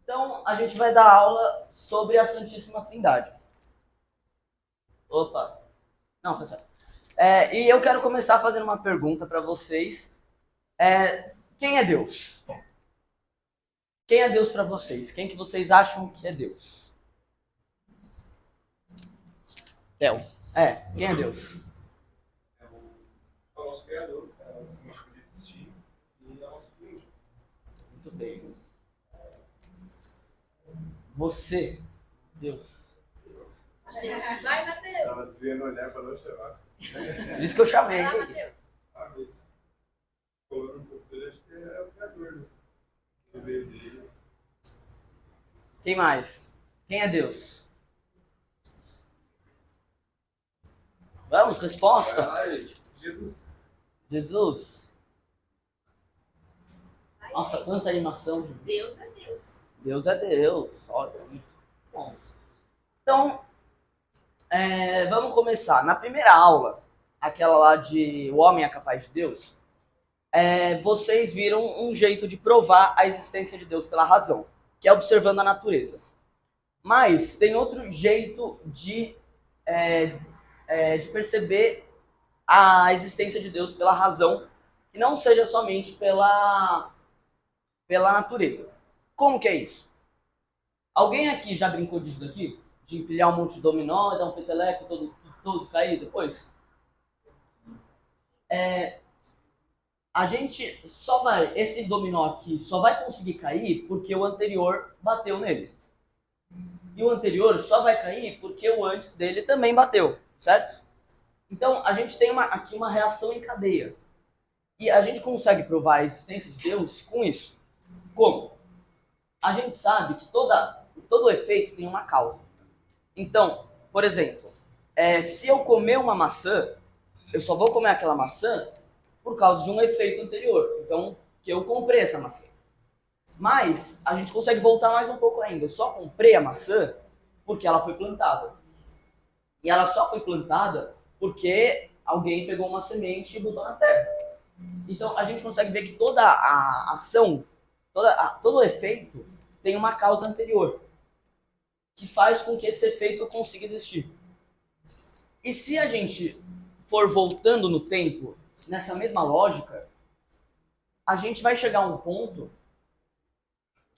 Então, a gente vai dar aula sobre a Santíssima Trindade. Opa! Não, tá certo. E eu quero começar fazendo uma pergunta para vocês. Quem é Deus? Quem é Deus para vocês? Quem que vocês acham que é Deus? Theo. Quem é Deus? É o nosso Criador, é o nosso motivo de existir e é o nosso Deus. Muito bem. Você, Deus. Vai, Matheus. Tava desviando o olhar para não chamar. Por isso que eu chamei. Vai lá, Matheus. Mas, falando um pouco dele, acho que é o Criador, né? Que veio dele. Quem mais? Quem é Deus? Vamos, resposta. Jesus. Jesus. Nossa, quanta animação. Deus é Deus. Deus é Deus. Olha, muito bom. Então, vamos começar. Na primeira aula, aquela lá de O Homem é Capaz de Deus, vocês viram um jeito de provar a existência de Deus pela razão, que é observando a natureza. Mas tem outro jeito de perceber a existência de Deus pela razão, que não seja somente pela natureza. Como que é isso? Alguém aqui já brincou disso daqui? De empilhar um monte de dominó e dar um peteleco todo cair depois? Esse dominó aqui só vai conseguir cair porque o anterior bateu nele. E o anterior só vai cair porque o antes dele também bateu, certo? Então, a gente tem aqui uma reação em cadeia. E a gente consegue provar a existência de Deus com isso. Como? A gente sabe que todo efeito tem uma causa. Então, por exemplo, se eu comer uma maçã, eu só vou comer aquela maçã por causa de um efeito anterior. Então, que eu comprei essa maçã. Mas a gente consegue voltar mais um pouco ainda. Eu só comprei a maçã porque ela foi plantada. E ela só foi plantada porque alguém pegou uma semente e botou na terra. Então a gente consegue ver que toda a ação, todo o efeito tem uma causa anterior, que faz com que esse efeito consiga existir. E se a gente for voltando no tempo, nessa mesma lógica, a gente vai chegar a um ponto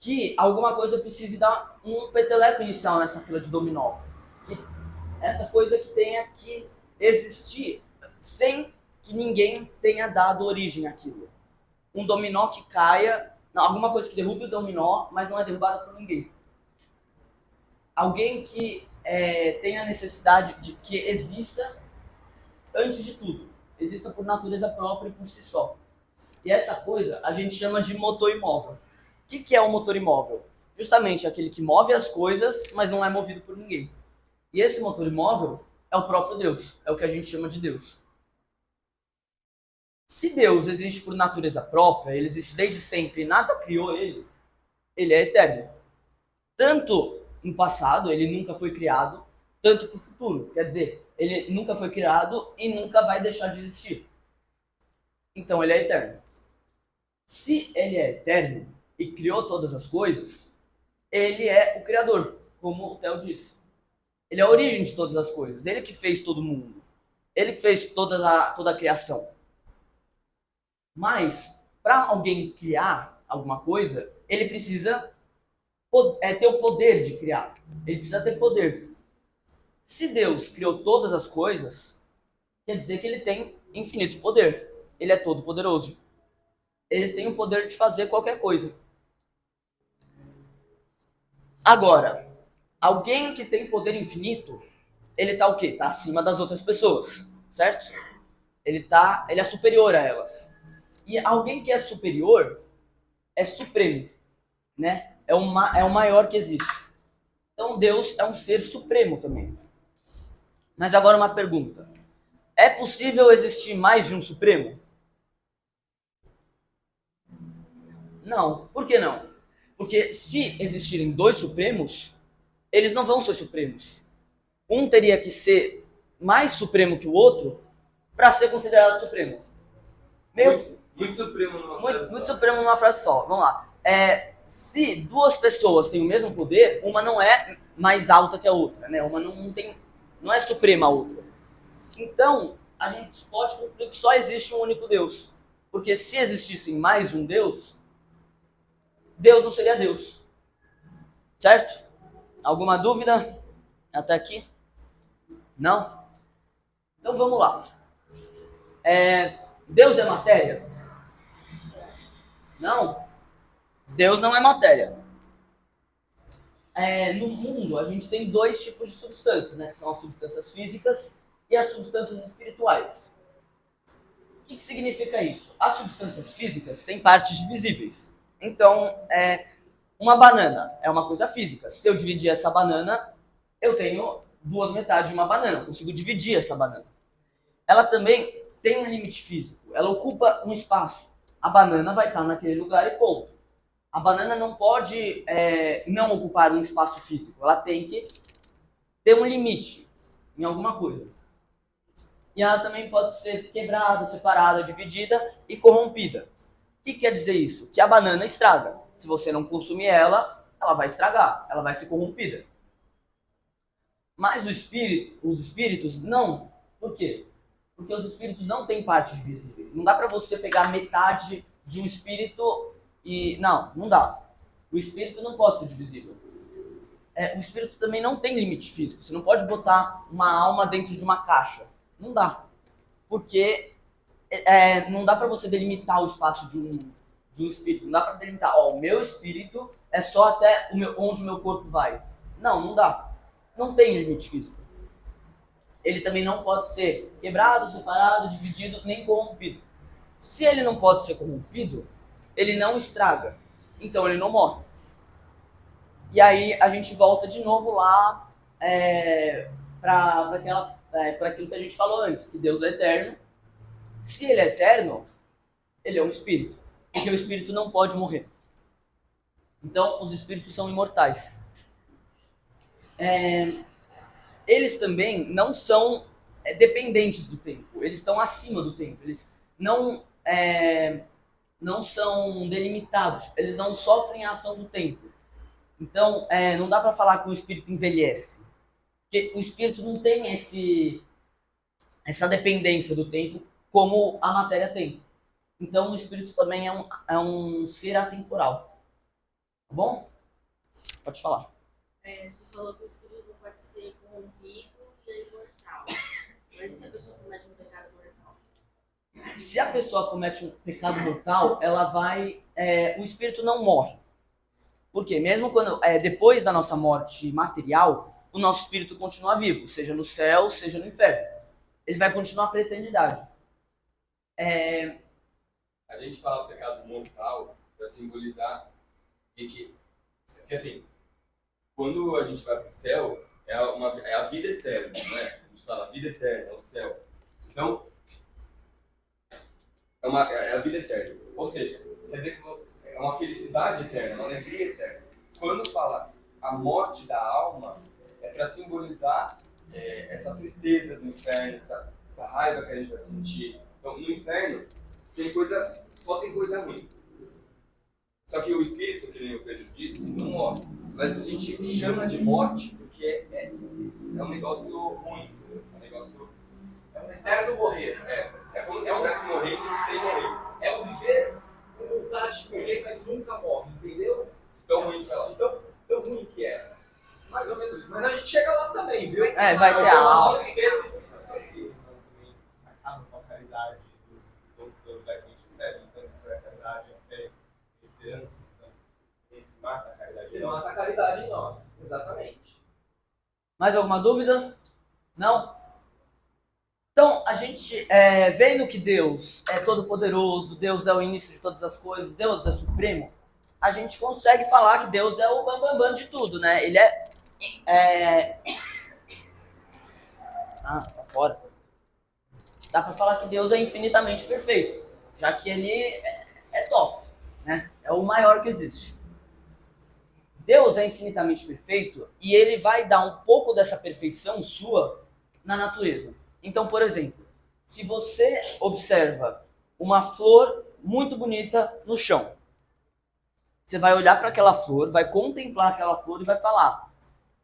que alguma coisa precise dar um peteleco inicial nessa fila de dominó. Que essa coisa que tenha que existir sem que ninguém tenha dado origem àquilo. Um dominó que caia, alguma coisa que derrube o dominó, mas não é derrubada por ninguém. Alguém que tenha necessidade de que exista antes de tudo. Exista por natureza própria e por si só. E essa coisa a gente chama de motor imóvel. O que é um motor imóvel? Justamente aquele que move as coisas, mas não é movido por ninguém. E esse motor imóvel é o próprio Deus. É o que a gente chama de Deus. Se Deus existe por natureza própria, ele existe desde sempre e nada criou ele é eterno. Tanto no passado, ele nunca foi criado, tanto para o futuro. Quer dizer, ele nunca foi criado e nunca vai deixar de existir. Então ele é eterno. Se ele é eterno e criou todas as coisas, ele é o Criador, como o Theo disse. Ele é a origem de todas as coisas. Ele que fez todo mundo. Ele que fez toda a criação. Mas, para alguém criar alguma coisa, ele precisa ter o poder de criar. Ele precisa ter poder. Se Deus criou todas as coisas, quer dizer que ele tem infinito poder. Ele é todo poderoso. Ele tem o poder de fazer qualquer coisa. Agora, alguém que tem poder infinito, ele tá o quê? Tá acima das outras pessoas, certo? Ele é superior a elas. E alguém que é superior é supremo, né? É o maior que existe. Então Deus é um ser supremo também. Mas agora uma pergunta. É possível existir mais de um supremo? Não. Por que não? Porque se existirem dois supremos, eles não vão ser supremos. Um teria que ser mais supremo que o outro para ser considerado supremo. Muito supremo numa frase Muito supremo numa frase só. Vamos lá. se duas pessoas têm o mesmo poder, uma não é mais alta que a outra, né? Uma não é suprema a outra. Então, a gente pode concluir que só existe um único Deus. Porque se existisse mais um Deus, Deus não seria Deus. Certo? Alguma dúvida até aqui? Não? Então vamos lá. Deus é matéria? Não. Deus não é matéria. No mundo, a gente tem dois tipos de substâncias, né? Que são as substâncias físicas e as substâncias espirituais. O que significa isso? As substâncias físicas têm partes divisíveis. Então, uma banana é uma coisa física. Se eu dividir essa banana, eu tenho duas metades de uma banana. Eu consigo dividir essa banana. Ela também tem um limite físico. Ela ocupa um espaço. A banana vai estar naquele lugar e ponto. A banana não pode não ocupar um espaço físico. Ela tem que ter um limite em alguma coisa. E ela também pode ser quebrada, separada, dividida e corrompida. O que quer dizer isso? Que a banana estraga. Se você não consumir ela, ela vai estragar, ela vai ser corrompida. Mas os espíritos não. Por quê? Porque os espíritos não têm partes visíveis. Não dá para você pegar metade de um espírito e... Não dá. O espírito não pode ser divisível. O espírito também não tem limite físico. Você não pode botar uma alma dentro de uma caixa. Não dá. Porque não dá para você delimitar o espaço de um espírito. Não dá para delimitar, o meu espírito é só até onde o meu corpo vai. Não dá. Não tem limite físico. Ele também não pode ser quebrado, separado, dividido, nem corrompido. Se ele não pode ser corrompido, ele não estraga. Então ele não morre. E aí a gente volta de novo lá para aquilo que a gente falou antes, que Deus é eterno. Se ele é eterno, ele é um espírito. Porque o espírito não pode morrer. Então os espíritos são imortais. Eles também não são dependentes do tempo. Eles estão acima do tempo. Eles não são delimitados. Eles não sofrem a ação do tempo. Então, não dá para falar que o espírito envelhece. Porque o espírito não tem essa dependência do tempo como a matéria tem. Então, o espírito também é um ser atemporal. Tá bom? Pode falar. Você falou que o espírito não pode ser corrompido e é imortal. Mas se a pessoa comete um pecado mortal? Se a pessoa comete um pecado mortal, o espírito não morre. Por quê? Mesmo quando depois da nossa morte material, o nosso espírito continua vivo, seja no céu, seja no inferno. Ele vai continuar para a eternidade. A gente fala pecado mortal para simbolizar que assim, quando a gente vai para o céu, é a vida eterna, né? A gente fala vida eterna, é o céu. Então, é a vida eterna. Ou seja, quer dizer que é uma felicidade eterna, uma alegria eterna. Quando fala a morte da alma, é para simbolizar essa tristeza do inferno, essa raiva que a gente vai sentir. Então, no inferno, só tem coisa ruim. Só que o espírito, que nem o Pedro disse, não morre. Mas a gente chama de morte porque é um negócio ruim. É um eterno morrer. É como se eu estivesse morrendo sem morrer. É o viver com vontade de morrer, mas nunca morre, entendeu? Tão ruim que é. Tão ruim que é. Mais ou menos isso. Mas a gente chega lá também, viu? Vai ter a alma. Acaba com a caridade dos outros lugares que a gente recebe. Então, isso é caridade, é fé, esperança. Então, mata a caridade. Você mata a caridade em nós. Exatamente. Mais alguma dúvida? Não? Então, a gente, vendo que Deus é todo-poderoso, Deus é o início de todas as coisas, Deus é supremo, a gente consegue falar que Deus é o bambambam de tudo, né? Ele tá fora. Dá pra falar que Deus é infinitamente perfeito, já que ele é top, né? É o maior que existe. Deus é infinitamente perfeito e ele vai dar um pouco dessa perfeição sua na natureza. Então, por exemplo, se você observa uma flor muito bonita no chão, Você vai olhar para aquela flor, vai contemplar aquela flor e vai falar: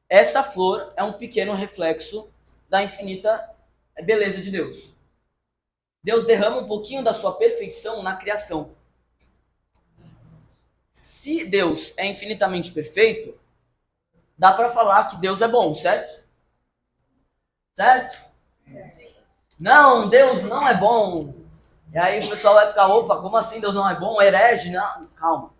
essa flor é um pequeno reflexo da infinita beleza de Deus. Deus derrama um pouquinho da sua perfeição na criação. Se Deus é infinitamente perfeito, dá para falar que Deus é bom, certo? Certo? Não, Deus não é bom. E aí o pessoal vai ficar: opa, como assim Deus não é bom? Herege? Não, calma.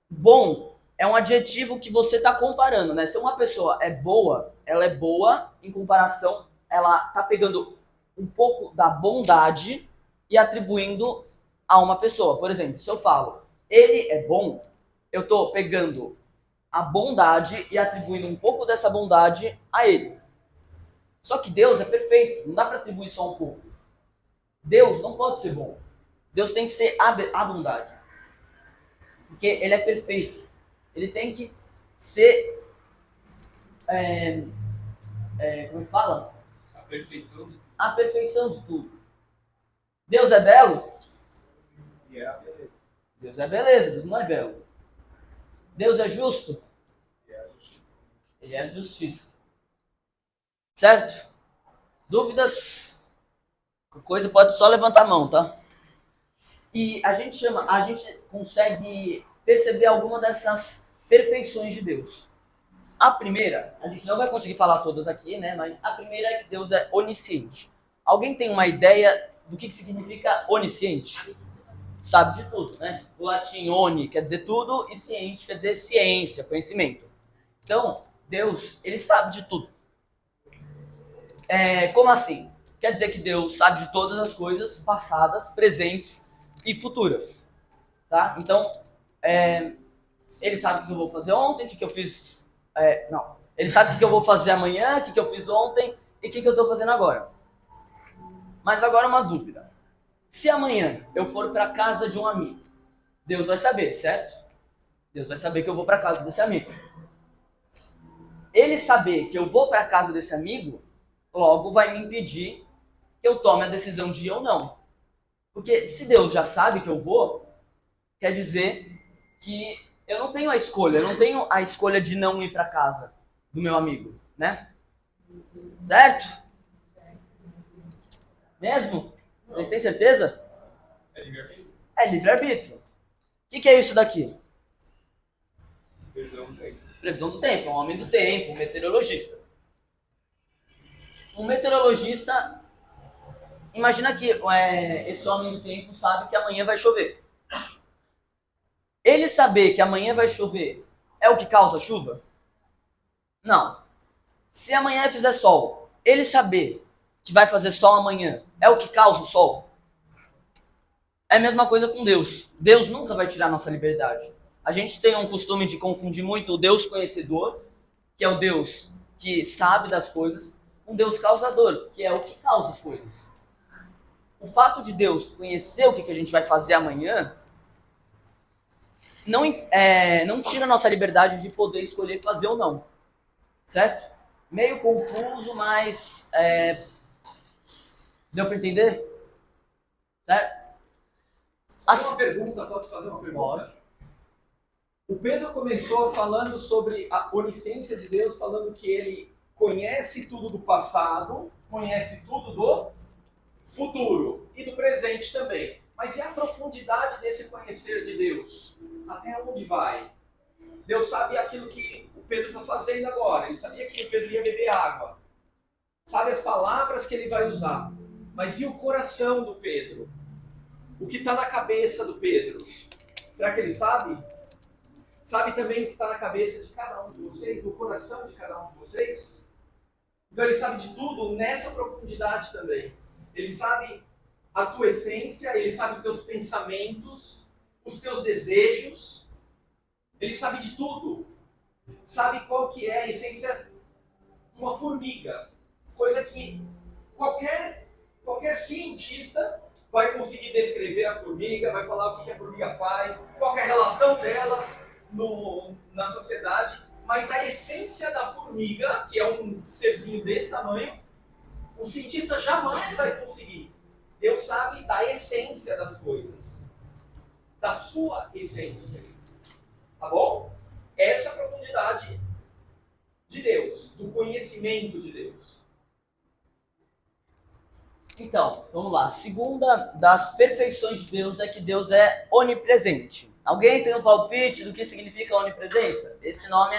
Bom é um adjetivo que você está comparando, né? Se uma pessoa é boa, ela é boa em comparação, ela está pegando um pouco da bondade e atribuindo a uma pessoa. Por exemplo, se eu falo, ele é bom, eu estou pegando a bondade e atribuindo um pouco dessa bondade a ele. Só que Deus é perfeito, não dá para atribuir só um pouco. Deus não pode ser bom. Deus tem que ser a bondade. Porque ele é perfeito. Ele tem que ser... como é que fala? A perfeição de tudo. A perfeição de tudo. Deus é belo? E é a beleza. Deus é beleza, Deus não é belo. Deus é justo? E é a justiça. Ele é justiça. Certo? Dúvidas? Coisa pode só levantar a mão, tá? E a gente consegue perceber alguma dessas perfeições de Deus. A primeira, a gente não vai conseguir falar todas aqui, né? Mas a primeira é que Deus é onisciente. Alguém tem uma ideia do que significa onisciente? Sabe de tudo, né? O latim oni quer dizer tudo e ciente quer dizer ciência, conhecimento. Então, Deus, ele sabe de tudo. Como assim? Quer dizer que Deus sabe de todas as coisas passadas, presentes e futuras. Tá? Então, ele sabe o que eu vou fazer ontem, o que eu fiz... Ele sabe o que eu vou fazer amanhã, o que eu fiz ontem e o que eu estou fazendo agora. Mas agora uma dúvida. Se amanhã eu for para casa de um amigo, Deus vai saber, certo? Deus vai saber que eu vou para casa desse amigo. Ele saber que eu vou para casa desse amigo, logo vai me impedir que eu tome a decisão de ir ou não. Porque se Deus já sabe que eu vou, quer dizer que eu não tenho a escolha. Eu não tenho a escolha de não ir para casa do meu amigo, né? Certo? Mesmo? Vocês têm certeza? É livre-arbítrio. É livre-arbítrio. O que é isso daqui? Previsão do tempo. Previsão do tempo, é um homem do tempo, um meteorologista. Um meteorologista, imagina que esse homem do tempo sabe que amanhã vai chover. Ele saber que amanhã vai chover é o que causa chuva? Não. Se amanhã fizer sol, ele saber que vai fazer sol amanhã é o que causa o sol? É a mesma coisa com Deus. Deus nunca vai tirar nossa liberdade. A gente tem um costume de confundir muito o Deus conhecedor, que é o Deus que sabe das coisas, com Deus causador, que é o que causa as coisas. O fato de Deus conhecer o que a gente vai fazer amanhã não tira a nossa liberdade de poder escolher fazer ou não. Certo? Meio confuso, mas deu para entender? Certo? Uma pergunta, posso fazer uma pergunta? Pode. O Pedro começou falando sobre a onisciência de Deus, falando que ele conhece tudo do passado, conhece tudo do futuro e do presente também. Mas e a profundidade desse conhecer de Deus? Até onde vai? Deus sabe aquilo que o Pedro está fazendo agora. Ele sabia que o Pedro ia beber água. Sabe as palavras que ele vai usar. Mas e o coração do Pedro? O que está na cabeça do Pedro? Será que ele sabe? Sabe também o que está na cabeça de cada um de vocês, no coração de cada um de vocês? Então ele sabe de tudo nessa profundidade também. Ele sabe a tua essência, ele sabe os teus pensamentos, os teus desejos. Ele sabe de tudo. Sabe qual que é a essência de uma formiga. Coisa que qualquer cientista vai conseguir descrever a formiga, vai falar o que a formiga faz, qual é a relação delas na sociedade, mas a essência da formiga, que é um serzinho desse tamanho, o cientista jamais vai conseguir. Deus sabe da essência das coisas, da sua essência. Tá bom? Essa é a profundidade de Deus, do conhecimento de Deus. Então, vamos lá. A segunda das perfeições de Deus é que Deus é onipresente. Alguém tem um palpite do que significa onipresença? Esse nome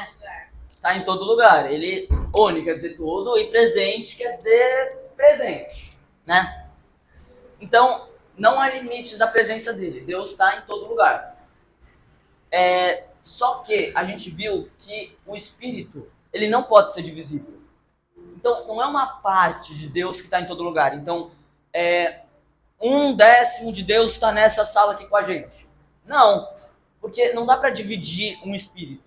está em todo lugar. Ele, oni quer dizer todo, e presente quer dizer presente, né? Então, não há limites da presença dele. Deus está em todo lugar. Só que a gente viu que o Espírito, ele não pode ser divisível. Então, não é uma parte de Deus que está em todo lugar. Então, 1/10 de Deus está nessa sala aqui com a gente. Não, porque não dá para dividir um Espírito.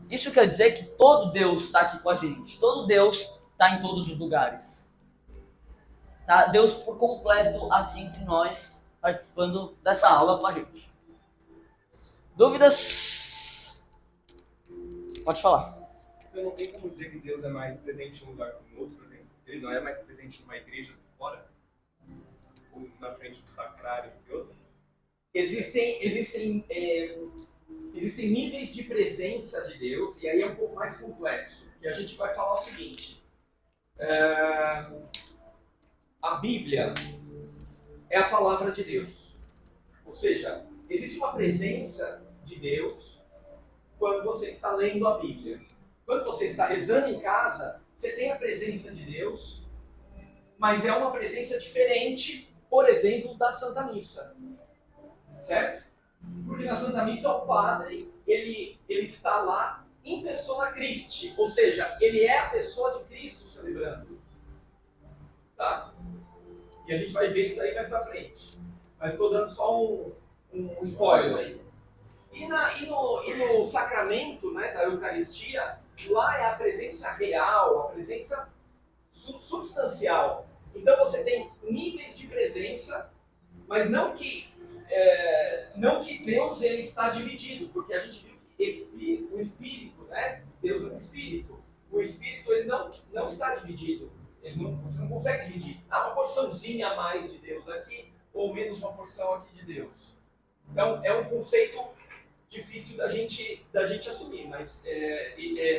Isso quer dizer que todo Deus está aqui com a gente. Todo Deus está em todos os lugares. Tá? Deus por completo aqui entre nós, participando dessa aula com a gente. Dúvidas? Pode falar. Então não tem como dizer que Deus é mais presente em um lugar que no outro, por exemplo. Ele não é mais presente numa igreja de fora? Ou na frente do sacrário de outro? Existem níveis de presença de Deus, e aí é um pouco mais complexo. E a gente vai falar o seguinte. A Bíblia é a palavra de Deus. Ou seja, existe uma presença de Deus quando você está lendo a Bíblia. Quando você está rezando em casa, você tem a presença de Deus, mas é uma presença diferente, por exemplo, da Santa Missa. Certo? Porque na Santa Missa o padre, ele está lá em persona Christi, ou seja, ele é a pessoa de Cristo celebrando. Tá? E a gente vai ver isso aí mais pra frente. Mas estou dando só um spoiler. E no sacramento, né, da Eucaristia, lá é a presença real, a presença substancial. Então você tem níveis de presença, mas não que Deus ele está dividido, porque a gente viu que o Espírito, né, Deus é um Espírito. O Espírito ele não está dividido. Você não consegue dividir. Uma porçãozinha a mais de Deus aqui, ou menos uma porção aqui de Deus. Então é um conceito difícil da gente assumir, mas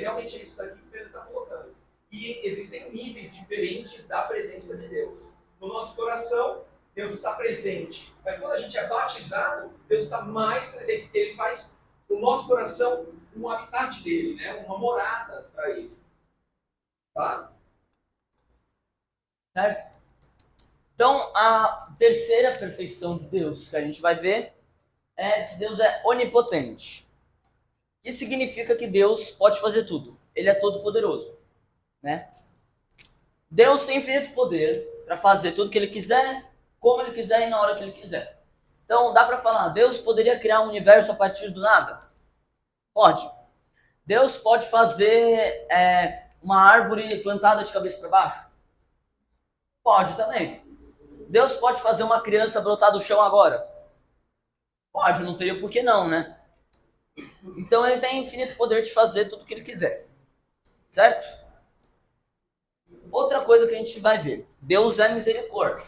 realmente isso daqui que o Pedro está colocando. E existem níveis diferentes da presença de Deus. No nosso coração, Deus está presente. Mas quando a gente é batizado, Deus está mais presente, porque Ele faz o nosso coração um habitat dele, né? Uma morada para Ele. Tá? Certo? Então, a terceira perfeição de Deus que a gente vai ver é que Deus é onipotente. Isso significa que Deus pode fazer tudo. Ele é todo poderoso, né? Deus tem infinito poder para fazer tudo que Ele quiser, como Ele quiser e na hora que Ele quiser. Então, dá para falar, Deus poderia criar um universo a partir do nada? Pode. Deus pode fazer uma árvore plantada de cabeça para baixo? Pode também. Deus pode fazer uma criança brotar do chão agora? Pode, não teria por que não, né? Então Ele tem infinito poder de fazer tudo o que Ele quiser. Certo? Outra coisa que a gente vai ver. Deus é misericórdia.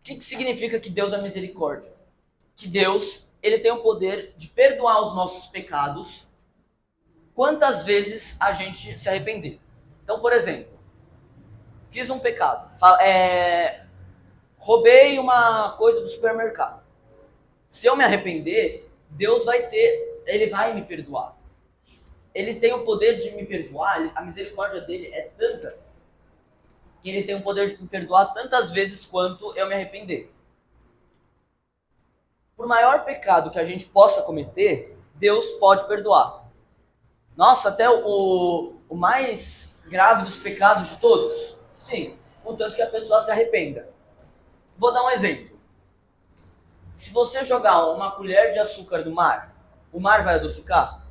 O que significa que Deus é misericórdia? Que Deus, Ele tem o poder de perdoar os nossos pecados quantas vezes a gente se arrepender. Então, por exemplo, fiz um pecado. Roubei uma coisa do supermercado. Se eu me arrepender, Deus Ele vai me perdoar. Ele tem o poder de me perdoar, a misericórdia dele é tanta que Ele tem o poder de me perdoar tantas vezes quanto eu me arrepender. Por maior pecado que a gente possa cometer, Deus pode perdoar. Nossa, até o mais grave dos pecados de todos? Sim, contanto que a pessoa se arrependa. Vou dar um exemplo. Se você jogar uma colher de açúcar no mar, o mar vai adocicar?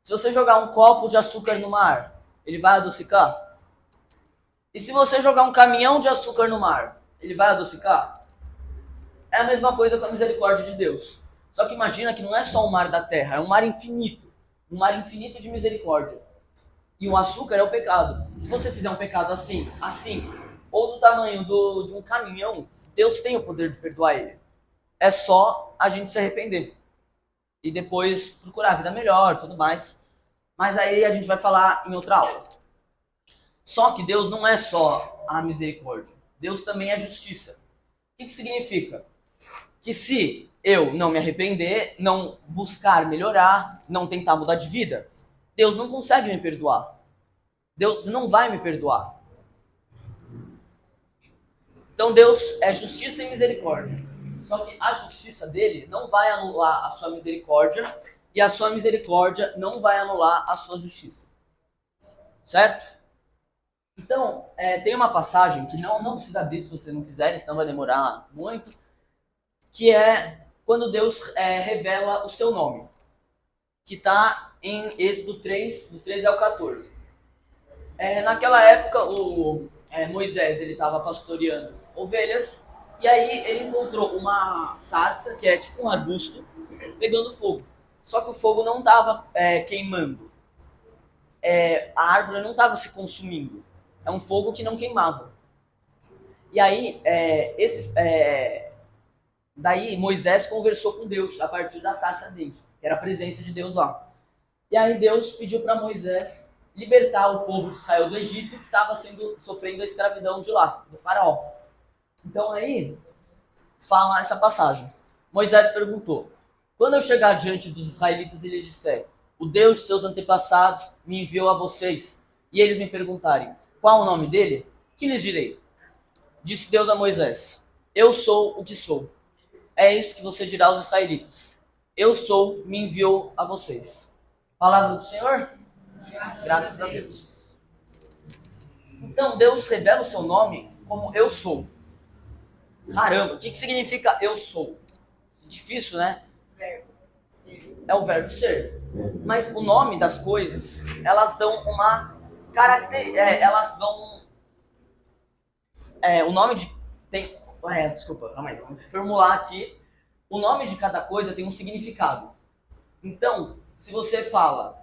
Se você jogar um copo de açúcar no mar, ele vai adocicar? E se você jogar um caminhão de açúcar no mar, ele vai adocicar? É a mesma coisa com a misericórdia de Deus. Só que imagina que não é só o mar da terra, é um mar infinito. Um mar infinito de misericórdia. E o açúcar é o pecado. Se você fizer um pecado assim, ou do tamanho de um caminhão, Deus tem o poder de perdoar ele. É só a gente se arrepender. e depois procurar a vida melhor, tudo mais. Mas aí a gente vai falar em outra aula. Só que Deus não é só a misericórdia. Deus também é justiça. O que significa? Que se eu não me arrepender, não buscar melhorar, não tentar mudar de vida, Deus não consegue me perdoar. Deus não vai me perdoar. Então Deus é justiça e misericórdia. Só que a justiça dele não vai anular a sua misericórdia e a sua misericórdia não vai anular a sua justiça. Certo? Então, tem uma passagem que não precisa abrir se você não quiser, senão vai demorar muito, que é quando Deus revela o seu nome, que está em Êxodo 3, do 13 ao 14. Naquela época, Moisés estava pastoreando ovelhas, e aí ele encontrou uma sarça, que é tipo um arbusto, pegando fogo. Só que o fogo não estava queimando. A árvore não estava se consumindo. É um fogo que não queimava. E aí, daí Moisés conversou com Deus a partir da sarça dele, que era a presença de Deus lá. E aí Deus pediu para Moisés libertar o povo de Israel do Egito, que estava sofrendo a escravidão de lá, do faraó. Então aí, fala essa passagem. Moisés perguntou: quando eu chegar diante dos israelitas e lhes disser, o Deus de seus antepassados me enviou a vocês, e eles me perguntarem, qual o nome dele? Que lhes direi? Disse Deus a Moisés: eu sou o que sou. É isso que você dirá aos israelitas: eu sou, me enviou a vocês. Palavra do Senhor? Graças a Deus. Então Deus revela o seu nome como eu sou. Caramba, o que significa eu sou? Difícil, né? É o verbo ser. Mas o nome das coisas, elas dão uma característica. Elas vão. O nome de. Desculpa, calma aí. Vamos formular aqui. O nome de cada coisa tem um significado. Então, se você fala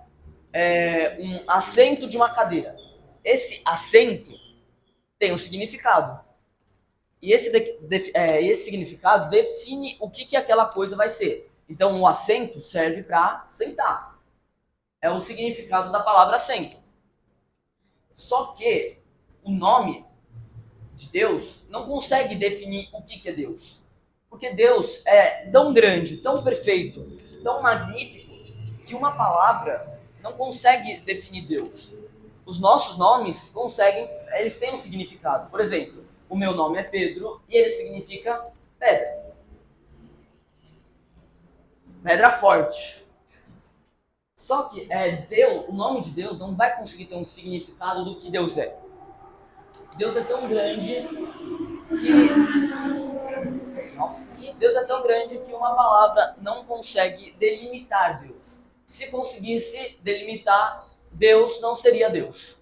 um assento de uma cadeira, esse assento tem um significado. E esse significado define o que aquela coisa vai ser. Então, um assento serve para sentar. É o significado da palavra assento. Só que o nome de Deus não consegue definir o que é Deus. Porque Deus é tão grande, tão perfeito, tão magnífico, que uma palavra não consegue definir Deus. Os nossos nomes conseguem, eles têm um significado. Por exemplo, o meu nome é Pedro e ele significa pedra. Pedra forte. Só que Deus, o nome de Deus não vai conseguir ter um significado do que Deus é. Deus é tão grande que uma palavra não consegue delimitar Deus. Se conseguisse delimitar, Deus não seria Deus.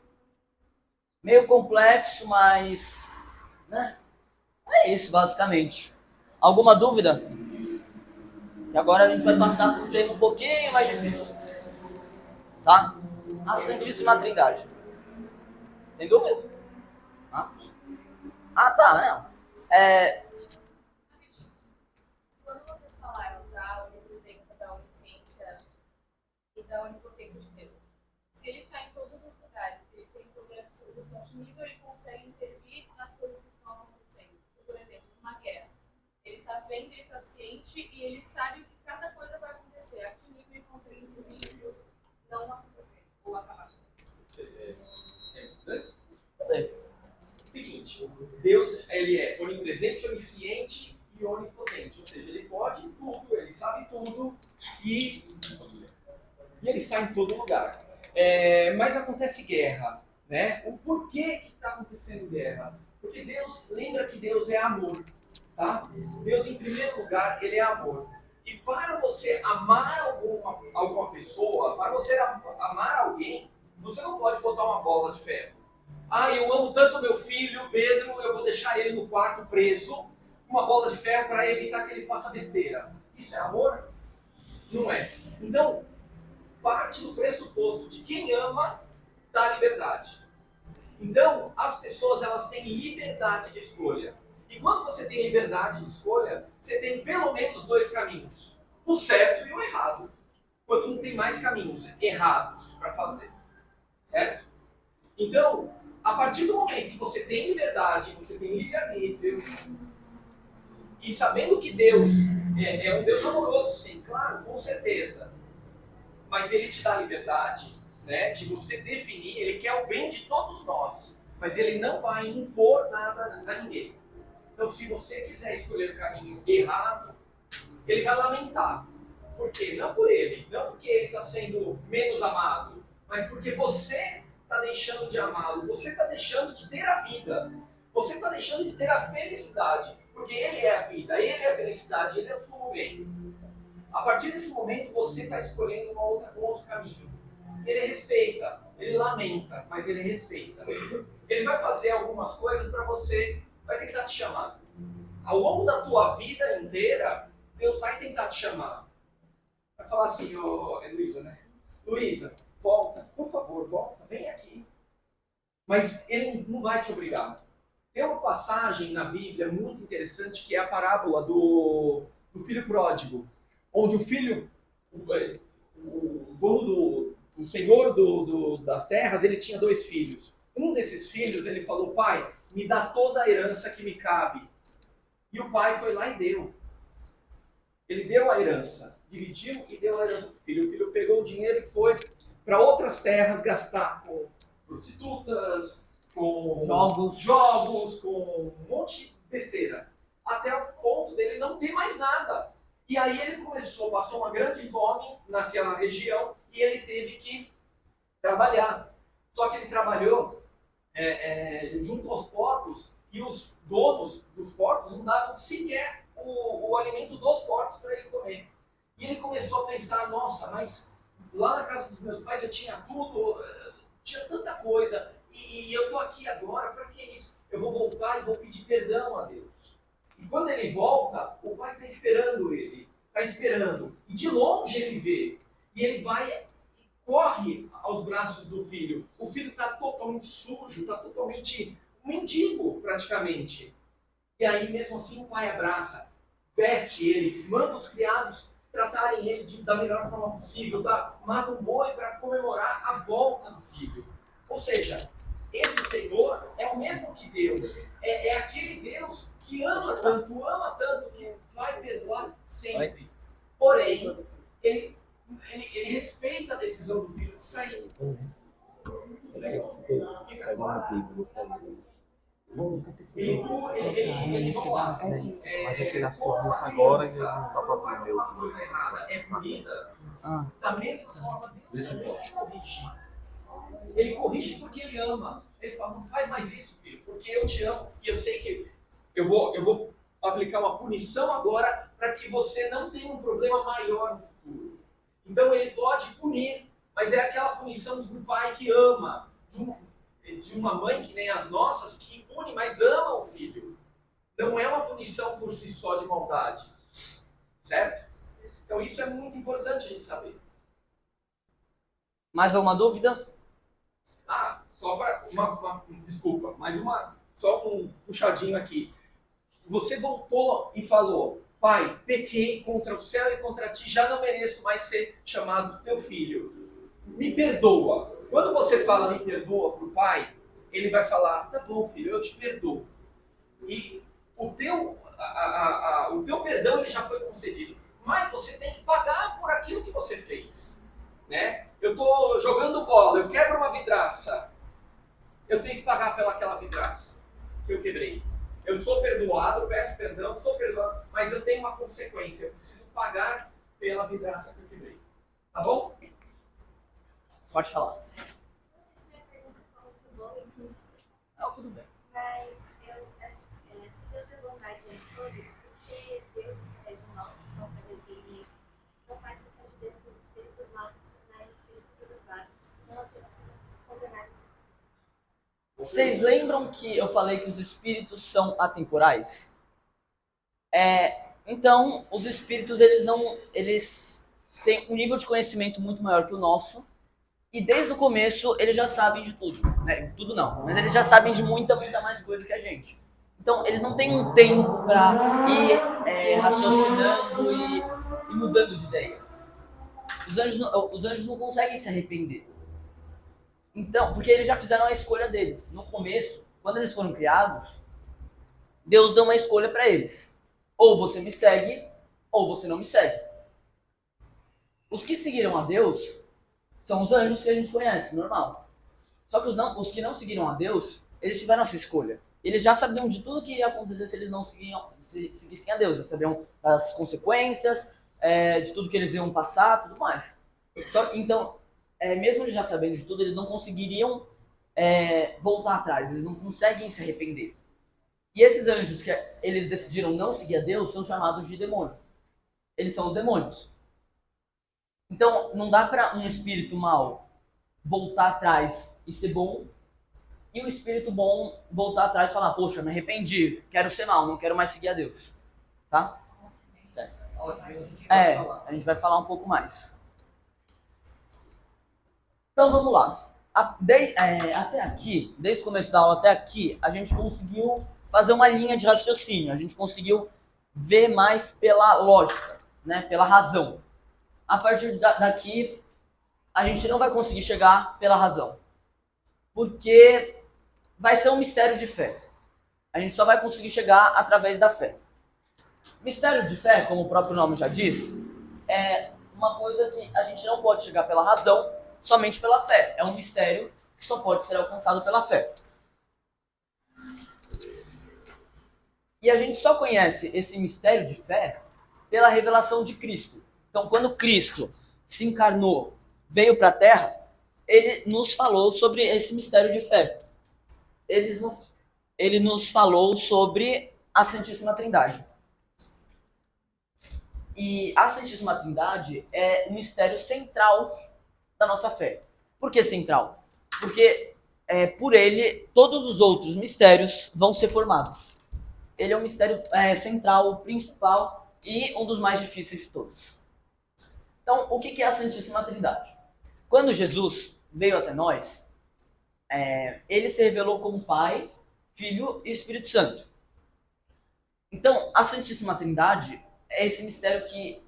Meio complexo, mas... né? É isso, basicamente. Alguma dúvida? E agora a gente vai passar por um tema um pouquinho mais difícil. Tá? A Santíssima Trindade. Tem dúvida? Tá, né? Quando vocês falaram da onipresença, da onisciência e da onipotência de Deus, se ele está em todos os lugares, se ele tem poder absoluto, a que nível ele consegue intervir nas coisas que estão acontecendo? Por exemplo, uma guerra. Ele está vendo, ele está ciente e ele sabe que cada coisa vai acontecer. A que nível ele consegue intervir não acontecer ou acabar? Seguinte, Deus ele é onipresente, onisciente e onipotente, ou seja, ele pode tudo, ele sabe tudo e ele está em todo lugar. Mas acontece guerra, né? O porquê que está acontecendo guerra? Porque Deus, lembra que Deus é amor, tá? Deus em primeiro lugar, ele é amor. E para você amar alguma pessoa, para você amar alguém, você não pode botar uma bola de ferro. Eu amo tanto meu filho, Pedro, eu vou deixar ele no quarto preso, uma bola de ferro para evitar que ele faça besteira. Isso é amor? Não é. Então, parte do pressuposto de quem ama dá liberdade. Então, as pessoas elas têm liberdade de escolha. E quando você tem liberdade de escolha, você tem pelo menos dois caminhos. o certo e o errado. Quando não tem mais caminhos errados para fazer. Certo? Então, a partir do momento que você tem liberdade, você tem livre-arbítrio, e sabendo que Deus é um Deus amoroso, sim, claro, com certeza. Mas Ele te dá liberdade, né, de você definir, Ele quer o bem de todos nós, mas Ele não vai impor nada a ninguém. Então, se você quiser escolher o caminho errado, Ele vai lamentar. Por quê? Não por Ele, não porque Ele está sendo menos amado, mas porque você está deixando de amá-lo, você está deixando de ter a vida, você está deixando de ter a felicidade, porque Ele é a vida, Ele é a felicidade, Ele é o seu bem. A partir desse momento, você está escolhendo um outro caminho. Ele respeita, Ele lamenta, mas Ele respeita. Ele vai fazer algumas coisas para você, vai tentar te chamar. Ao longo da tua vida inteira, Deus vai tentar te chamar. Vai falar assim, é Luísa, né? Luísa, volta, por favor, volta, vem aqui. Mas Ele não vai te obrigar. Tem uma passagem na Bíblia muito interessante que é a parábola do filho pródigo, onde o filho, o dono o senhor das terras, ele tinha 2 filhos. Um desses filhos, ele falou, pai, me dá toda a herança que me cabe. E o pai foi lá e deu. Ele deu a herança, dividiu e deu a herança para o filho. O filho pegou o dinheiro e foi para outras terras gastar com prostitutas, com jogos, com um monte de besteira. Até o ponto dele não ter mais nada. E aí ele passou uma grande fome naquela região e ele teve que trabalhar. Só que ele trabalhou junto aos porcos e os donos dos porcos não davam sequer o alimento dos porcos para ele comer. E ele começou a pensar, nossa, mas lá na casa dos meus pais eu tinha tudo, tinha tanta coisa, e eu estou aqui agora, para que isso? Eu vou voltar e vou pedir perdão a Deus. E quando ele volta, o pai está esperando ele, está esperando. E de longe ele vê. E ele vai e corre aos braços do filho. O filho está totalmente sujo, está totalmente um mendigo praticamente. E aí mesmo assim o pai abraça, veste ele, manda os criados tratarem ele da melhor forma possível, mata um boi para comemorar a volta do filho. Ou seja, esse Senhor é o mesmo que Deus. É aquele Deus que ama tanto, que vai perdoar sempre. Porém, ele respeita a decisão do filho de sair. Ele gosta. Mas é que gastou nisso agora e não dá pra ver meu. Coisa errada é punida. Da mesma forma, Deus corrige. Ele corrige porque ele ama. Ele fala, não faz mais isso, filho, porque eu te amo e eu sei que eu vou aplicar uma punição agora para que você não tenha um problema maior no futuro. Então ele pode punir, mas é aquela punição de um pai que ama, de uma mãe que nem as nossas, que pune, mas ama o filho. Não é uma punição por si só de maldade. Certo? Então isso é muito importante a gente saber. Mais alguma dúvida? Só para desculpa, mas só um puxadinho aqui. Você voltou e falou, pai, pequei contra o céu e contra ti, já não mereço mais ser chamado teu filho. Me perdoa. Quando você fala me perdoa para o pai, ele vai falar, tá bom, filho, eu te perdoo. E o teu perdão ele já foi concedido. Mas você tem que pagar por aquilo que você fez. Né? Eu estou jogando bola, eu quebro uma vidraça. Eu tenho que pagar pelaquela vidraça que eu quebrei. Eu sou perdoado, eu peço perdão, sou perdoado, mas eu tenho uma consequência. Eu preciso pagar pela vidraça que eu quebrei. Tá bom? Pode falar. Não sei se minha pergunta ficou muito boa e quis. Não, tudo bem. Mas se Deus é bondade em todos, porque Deus, através de nós, ou através dele, não faz com que ajudemos os espíritos maus a se tornarem espíritos elevados, não apenas condenar esses espíritos. Vocês lembram que eu falei que os espíritos são atemporais? Então, os espíritos eles têm um nível de conhecimento muito maior que o nosso e desde o começo eles já sabem de tudo. Né? Tudo não, mas eles já sabem de muita mais coisa que a gente. Então, eles não têm um tempo para ir raciocinando e e mudando de ideia. Os anjos não conseguem se arrepender. Então, porque eles já fizeram a escolha deles. No começo, quando eles foram criados, Deus deu uma escolha para eles. Ou você me segue, ou você não me segue. Os que seguiram a Deus são os anjos que a gente conhece, normal. Só que os que não seguiram a Deus, eles tiveram essa escolha. Eles já sabiam de tudo que ia acontecer se eles não seguissem a Deus. Já sabiam das consequências, de tudo que eles iam passar, tudo mais. Então, mesmo eles já sabendo de tudo, eles não conseguiriam voltar atrás. Eles não conseguem se arrepender. E esses anjos que eles decidiram não seguir a Deus são chamados de demônios. Eles são os demônios. Então, não dá para um espírito mau voltar atrás e ser bom, e o espírito bom voltar atrás e falar, poxa, me arrependi, quero ser mal, não quero mais seguir a Deus. Tá? Certo. A gente vai falar um pouco mais. Então, vamos lá. Até aqui, desde o começo da aula até aqui, a gente conseguiu fazer uma linha de raciocínio, a gente conseguiu ver mais pela lógica, né, pela razão. A partir daqui, a gente não vai conseguir chegar pela razão, porque vai ser um mistério de fé. A gente só vai conseguir chegar através da fé. Mistério de fé, como o próprio nome já diz, é uma coisa que a gente não pode chegar pela razão, somente pela fé. É um mistério que só pode ser alcançado pela fé. E a gente só conhece esse mistério de fé pela revelação de Cristo. Então, quando Cristo se encarnou, veio para a Terra, ele nos falou sobre esse mistério de fé. Ele nos falou sobre a Santíssima Trindade. E a Santíssima Trindade é o mistério central da nossa fé. Por que central? Porque por ele todos os outros mistérios vão ser formados. Ele é um mistério central, o principal e um dos mais difíceis de todos. Então, o que é a Santíssima Trindade? Quando Jesus veio até nós, ele se revelou como Pai, Filho e Espírito Santo. Então, a Santíssima Trindade é esse mistério que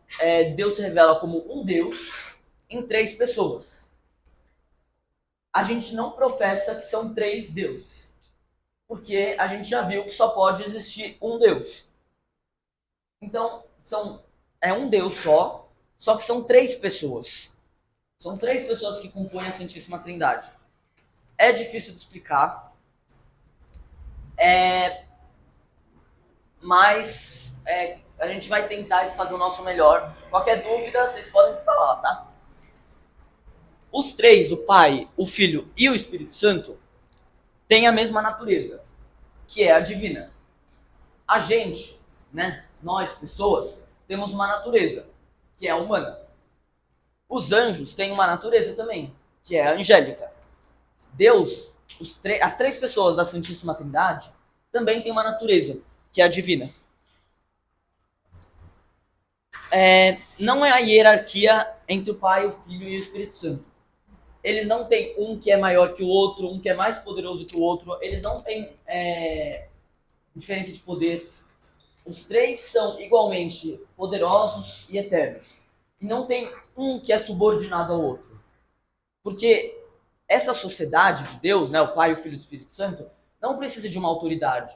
Deus se revela como um Deus em 3 pessoas. A gente não professa que são 3 deuses, porque a gente já viu que só pode existir um Deus. Então, é um Deus só que são 3 pessoas. São 3 pessoas que compõem a Santíssima Trindade. É difícil de explicar, mas a gente vai tentar fazer o nosso melhor. Qualquer dúvida, vocês podem falar, tá? Os 3, o Pai, o Filho e o Espírito Santo, têm a mesma natureza, que é a divina. A gente, né, nós, pessoas, temos uma natureza, que é a humana. Os anjos têm uma natureza também, que é a angélica. Deus, as 3 pessoas da Santíssima Trindade, também têm uma natureza, que é a divina. Não é a hierarquia entre o Pai, o Filho e o Espírito Santo. Eles não têm um que é maior que o outro, um que é mais poderoso que o outro. Eles não têm diferença de poder. Os 3 são igualmente poderosos e eternos. E não tem um que é subordinado ao outro. Porque essa sociedade de Deus, né, o Pai, o Filho e o Espírito Santo, não precisa de uma autoridade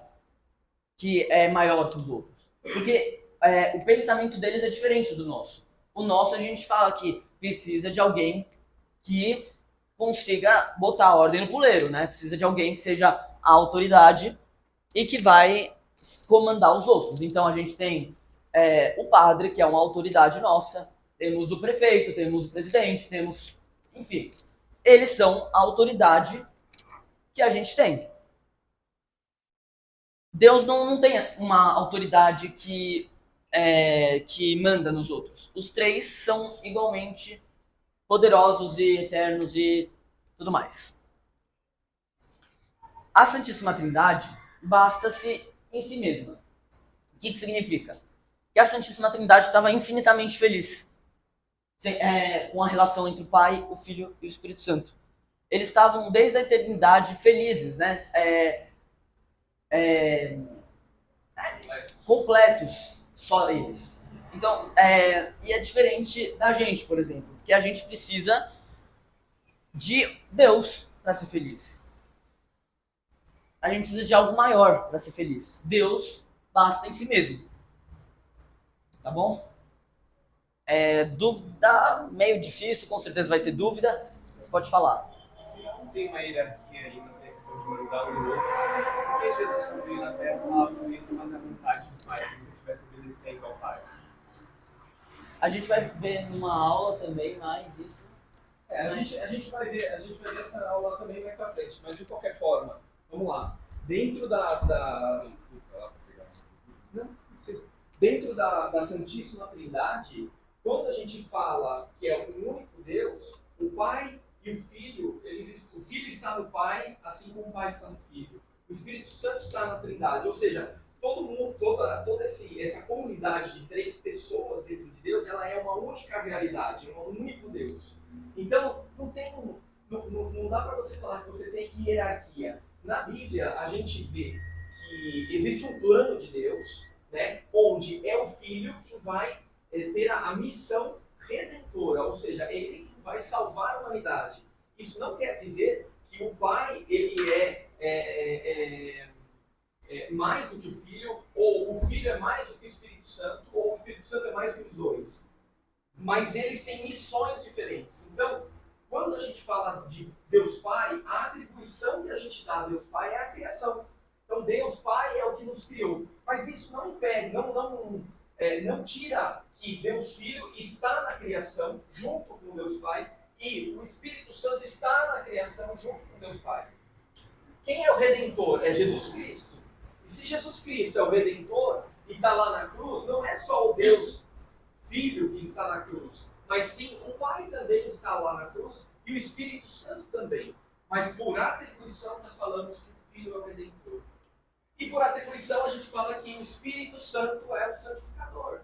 que é maior que os outros. Porque o pensamento deles é diferente do nosso. O nosso, a gente fala que precisa de alguém que consiga botar a ordem no puleiro, né? Precisa de alguém que seja a autoridade e que vai comandar os outros. Então, a gente tem o padre, que é uma autoridade nossa, temos o prefeito, temos o presidente, temos... Enfim, eles são a autoridade que a gente tem. Deus não tem uma autoridade que manda nos outros. Os 3 são igualmente poderosos e eternos e tudo mais. A Santíssima Trindade basta-se em si mesma. O que significa? Que a Santíssima Trindade estava infinitamente feliz com a relação entre o Pai, o Filho e o Espírito Santo. Eles estavam desde a eternidade felizes, né? Completos, só eles. Então, e é diferente da gente, por exemplo, porque a gente precisa de Deus para ser feliz. A gente precisa de algo maior para ser feliz. Deus basta em si mesmo. Tá bom? Dúvida meio difícil, com certeza vai ter dúvida. Você pode falar. Se não tem uma hierarquia aí, não tem a questão de mandar um no outro, por que Jesus, quando veio na Terra, falava que ele fazer a vontade do Pai, como se ele estivesse obedecendo ao Pai? A gente vai ver numa aula também mais isso. A gente vai ver essa aula também mais pra frente, mas de qualquer forma, vamos lá. Dentro dentro da Santíssima Trindade, quando a gente fala que é um único Deus, o Pai e o Filho, o Filho está no Pai, assim como o Pai está no Filho. O Espírito Santo está na Trindade, ou seja, todo mundo, toda essa comunidade de 3 pessoas dentro de Deus, ela é uma única realidade, é um único Deus. Então, não dá para você falar que você tem hierarquia. Na Bíblia, a gente vê que existe um plano de Deus, né, onde é o Filho que vai ter a missão redentora, ou seja, é ele que vai salvar a humanidade. Isso não quer dizer que o Pai ele é mais do que o Filho, ou o Filho é mais do que o Espírito Santo, ou o Espírito Santo é mais do que os dois. Mas eles têm missões diferentes. Então, quando a gente fala de Deus Pai, a atribuição que a gente dá a Deus Pai é a criação. Então, Deus Pai é o que nos criou. Mas isso não impede, não tira que Deus Filho está na criação, junto com Deus Pai, e o Espírito Santo está na criação, junto com Deus Pai. Quem é o Redentor? É Jesus Cristo. E se Jesus Cristo é o Redentor e está lá na cruz, não é só o Deus Filho que está na cruz, mas sim o Pai também está lá na cruz e o Espírito Santo também. Mas por atribuição nós falamos que o Filho é o Redentor. E por atribuição a gente fala que o Espírito Santo é o santificador.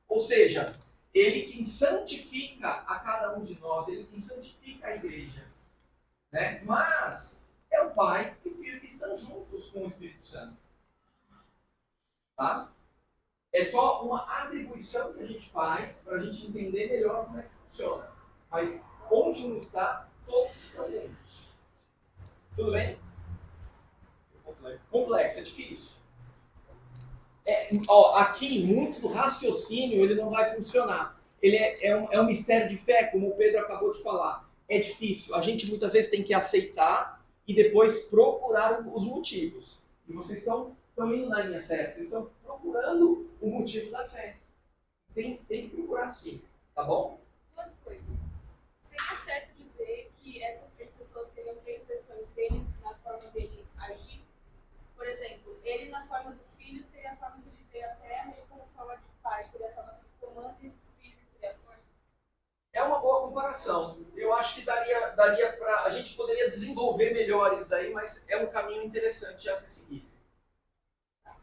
Ou seja, ele quem santifica a cada um de nós, ele quem santifica a igreja. Né? Mas é o Pai e o Filho que estão juntos com o Espírito Santo. Tá? É só uma atribuição que a gente faz para a gente entender melhor como é que funciona. Mas onde um está, todos estão juntos. Tudo bem? Complexo, é difícil. Aqui, muito do raciocínio ele não vai funcionar. Ele é um mistério de fé, como o Pedro acabou de falar. É difícil. A gente muitas vezes tem que aceitar e depois procurar os motivos. E vocês estão indo na linha certa. Vocês estão procurando o motivo da fé. Tem que procurar sim. Tá bom? 2 coisas. Seria certo dizer que essas 3 pessoas seriam 3 versões dele na forma dele agir? Por exemplo, ele na forma do filho seria a forma que ele veio à Terra, e como forma de pai seria a forma que ele comanda, e o espírito seria a força. É uma boa comparação. Eu acho que daria para... A gente poderia desenvolver melhor isso aí, mas é um caminho interessante a se seguir.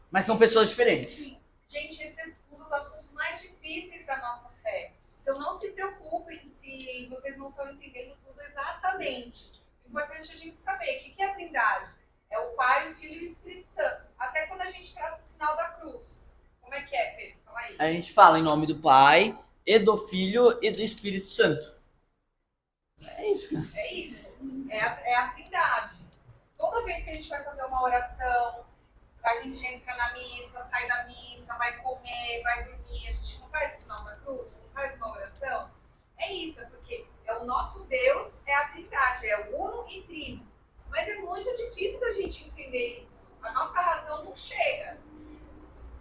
Mas são pessoas diferentes. Sim. Gente, esse é um dos assuntos mais difíceis da nossa fé. Então não se preocupem se vocês não estão entendendo tudo exatamente. O importante é a gente saber o que é a Trindade. É o Pai, o Filho e o Espírito Santo. Até quando a gente traça o sinal da cruz. Como é que é, Pedro? Fala aí. A gente fala em nome do Pai, e do Filho e do Espírito Santo. É isso. É isso. É a Trindade. Toda vez que a gente vai fazer uma oração, a gente entra na missa, sai da missa, vai comer, vai dormir, a gente não faz o sinal da cruz, não faz uma oração. É isso, porque é o nosso Deus, é a Trindade, é o uno e trino. Mas é muito difícil da gente entender isso. A nossa razão não chega.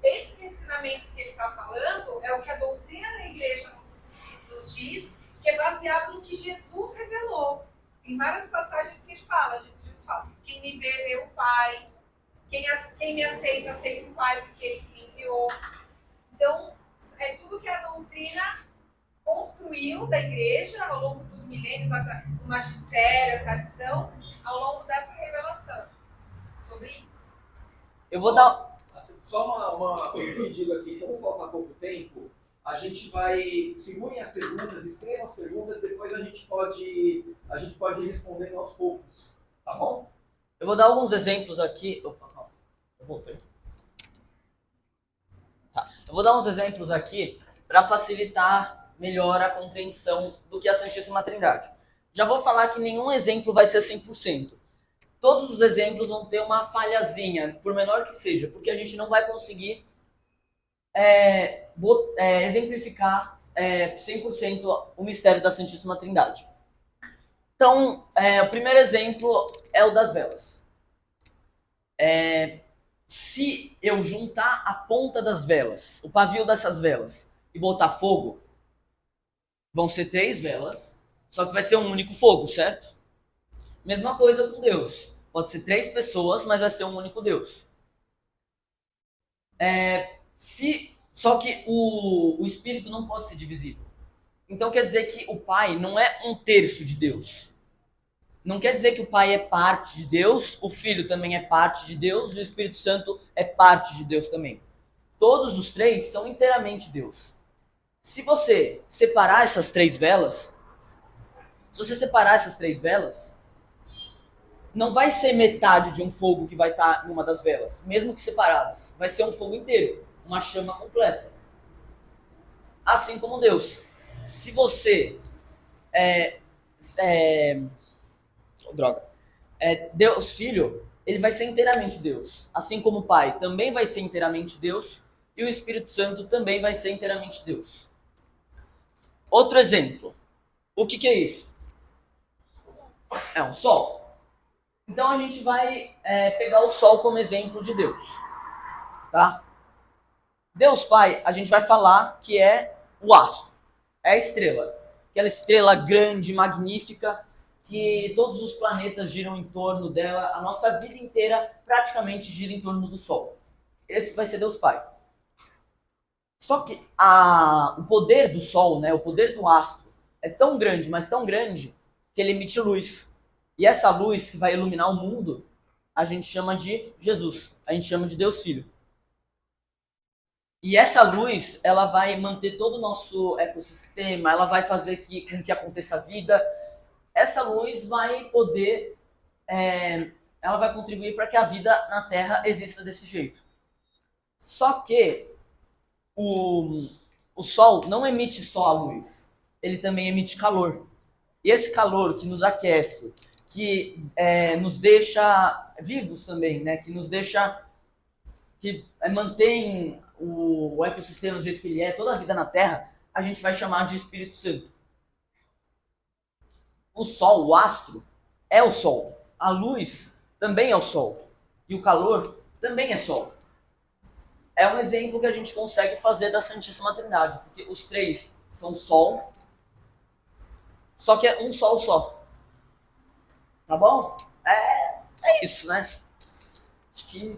Esses ensinamentos que ele está falando é o que a doutrina da igreja nos diz, que é baseado no que Jesus revelou. Tem várias passagens que Jesus fala, quem me vê, vê o Pai. Quem me aceita, aceita o Pai, porque ele que me enviou. Então, é tudo que a doutrina construiu da igreja ao longo dos milênios, o magistério, a tradição, ao longo dessa revelação sobre isso. Eu vou dar... Só um pedido aqui, como falta pouco tempo, a gente vai... Segurem as perguntas, escrevam as perguntas, depois a gente pode ir respondendo aos poucos. Tá bom? Eu vou dar alguns exemplos aqui. Opa, eu voltei. Tá. Eu vou dar uns exemplos aqui para facilitar melhor a compreensão do que é a Santíssima Trindade. Já vou falar que nenhum exemplo vai ser 100%. Todos os exemplos vão ter uma falhazinha, por menor que seja, porque a gente não vai conseguir exemplificar 100% o mistério da Santíssima Trindade. Então, o primeiro exemplo é o das velas. Se eu juntar a ponta das velas, o pavio dessas velas, e botar fogo, vão ser 3 velas, só que vai ser um único fogo, certo? Mesma coisa com Deus. Pode ser 3 pessoas, mas vai ser um único Deus. Só que o Espírito não pode ser divisível. Então quer dizer que o Pai não é 1/3 de Deus. Não quer dizer que o Pai é parte de Deus, o Filho também é parte de Deus, e o Espírito Santo é parte de Deus também. Todos os 3 são inteiramente Deus. Se você separar essas 3 velas, não vai ser metade de um fogo que vai estar em uma das velas, mesmo que separadas. Vai ser um fogo inteiro, uma chama completa. Assim como Deus. Se você Deus Filho, ele vai ser inteiramente Deus. Assim como o Pai também vai ser inteiramente Deus, e o Espírito Santo também vai ser inteiramente Deus. Outro exemplo. O que é isso? É um sol. Então a gente vai pegar o Sol como exemplo de Deus. Tá? Deus Pai, a gente vai falar que é o astro. É a estrela. Aquela estrela grande, magnífica, que todos os planetas giram em torno dela. A nossa vida inteira praticamente gira em torno do Sol. Esse vai ser Deus Pai. Só que o poder do Sol, né, o poder do astro, é tão grande, mas tão grande, que ele emite luz. E essa luz que vai iluminar o mundo, a gente chama de Jesus. A gente chama de Deus Filho. E essa luz, ela vai manter todo o nosso ecossistema, ela vai fazer com que aconteça a vida. Essa luz vai poder, ela vai contribuir para que a vida na Terra exista desse jeito. Só que o Sol não emite só a luz, ele também emite calor. E esse calor que nos aquece, que nos deixa vivos também, né? Que nos deixa, que mantém o ecossistema do jeito que ele é, toda a vida na Terra, a gente vai chamar de Espírito Santo. O Sol, o astro, é o Sol. A luz também é o Sol. E o calor também é Sol. É um exemplo que a gente consegue fazer da Santíssima Trindade, porque os 3 são Sol, só que é um Sol só. Tá bom? É isso, né? Acho que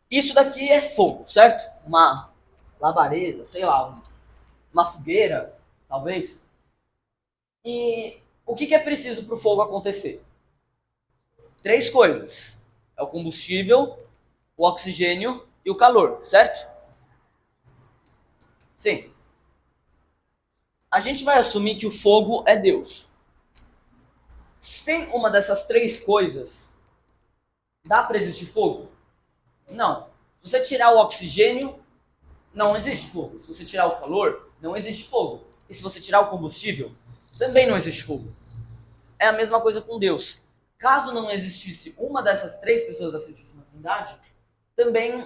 isso daqui é fogo, certo? Uma labareda, sei lá, uma fogueira, talvez. E o que é preciso para o fogo acontecer? 3 coisas. É o combustível, o oxigênio e o calor, certo? Sim. A gente vai assumir que o fogo é Deus. Sem uma dessas 3 coisas, dá para existir fogo? Não. Se você tirar o oxigênio, não existe fogo. Se você tirar o calor, não existe fogo. E se você tirar o combustível, também não existe fogo. É a mesma coisa com Deus. Caso não existisse uma dessas 3 pessoas da Santíssima Trindade, também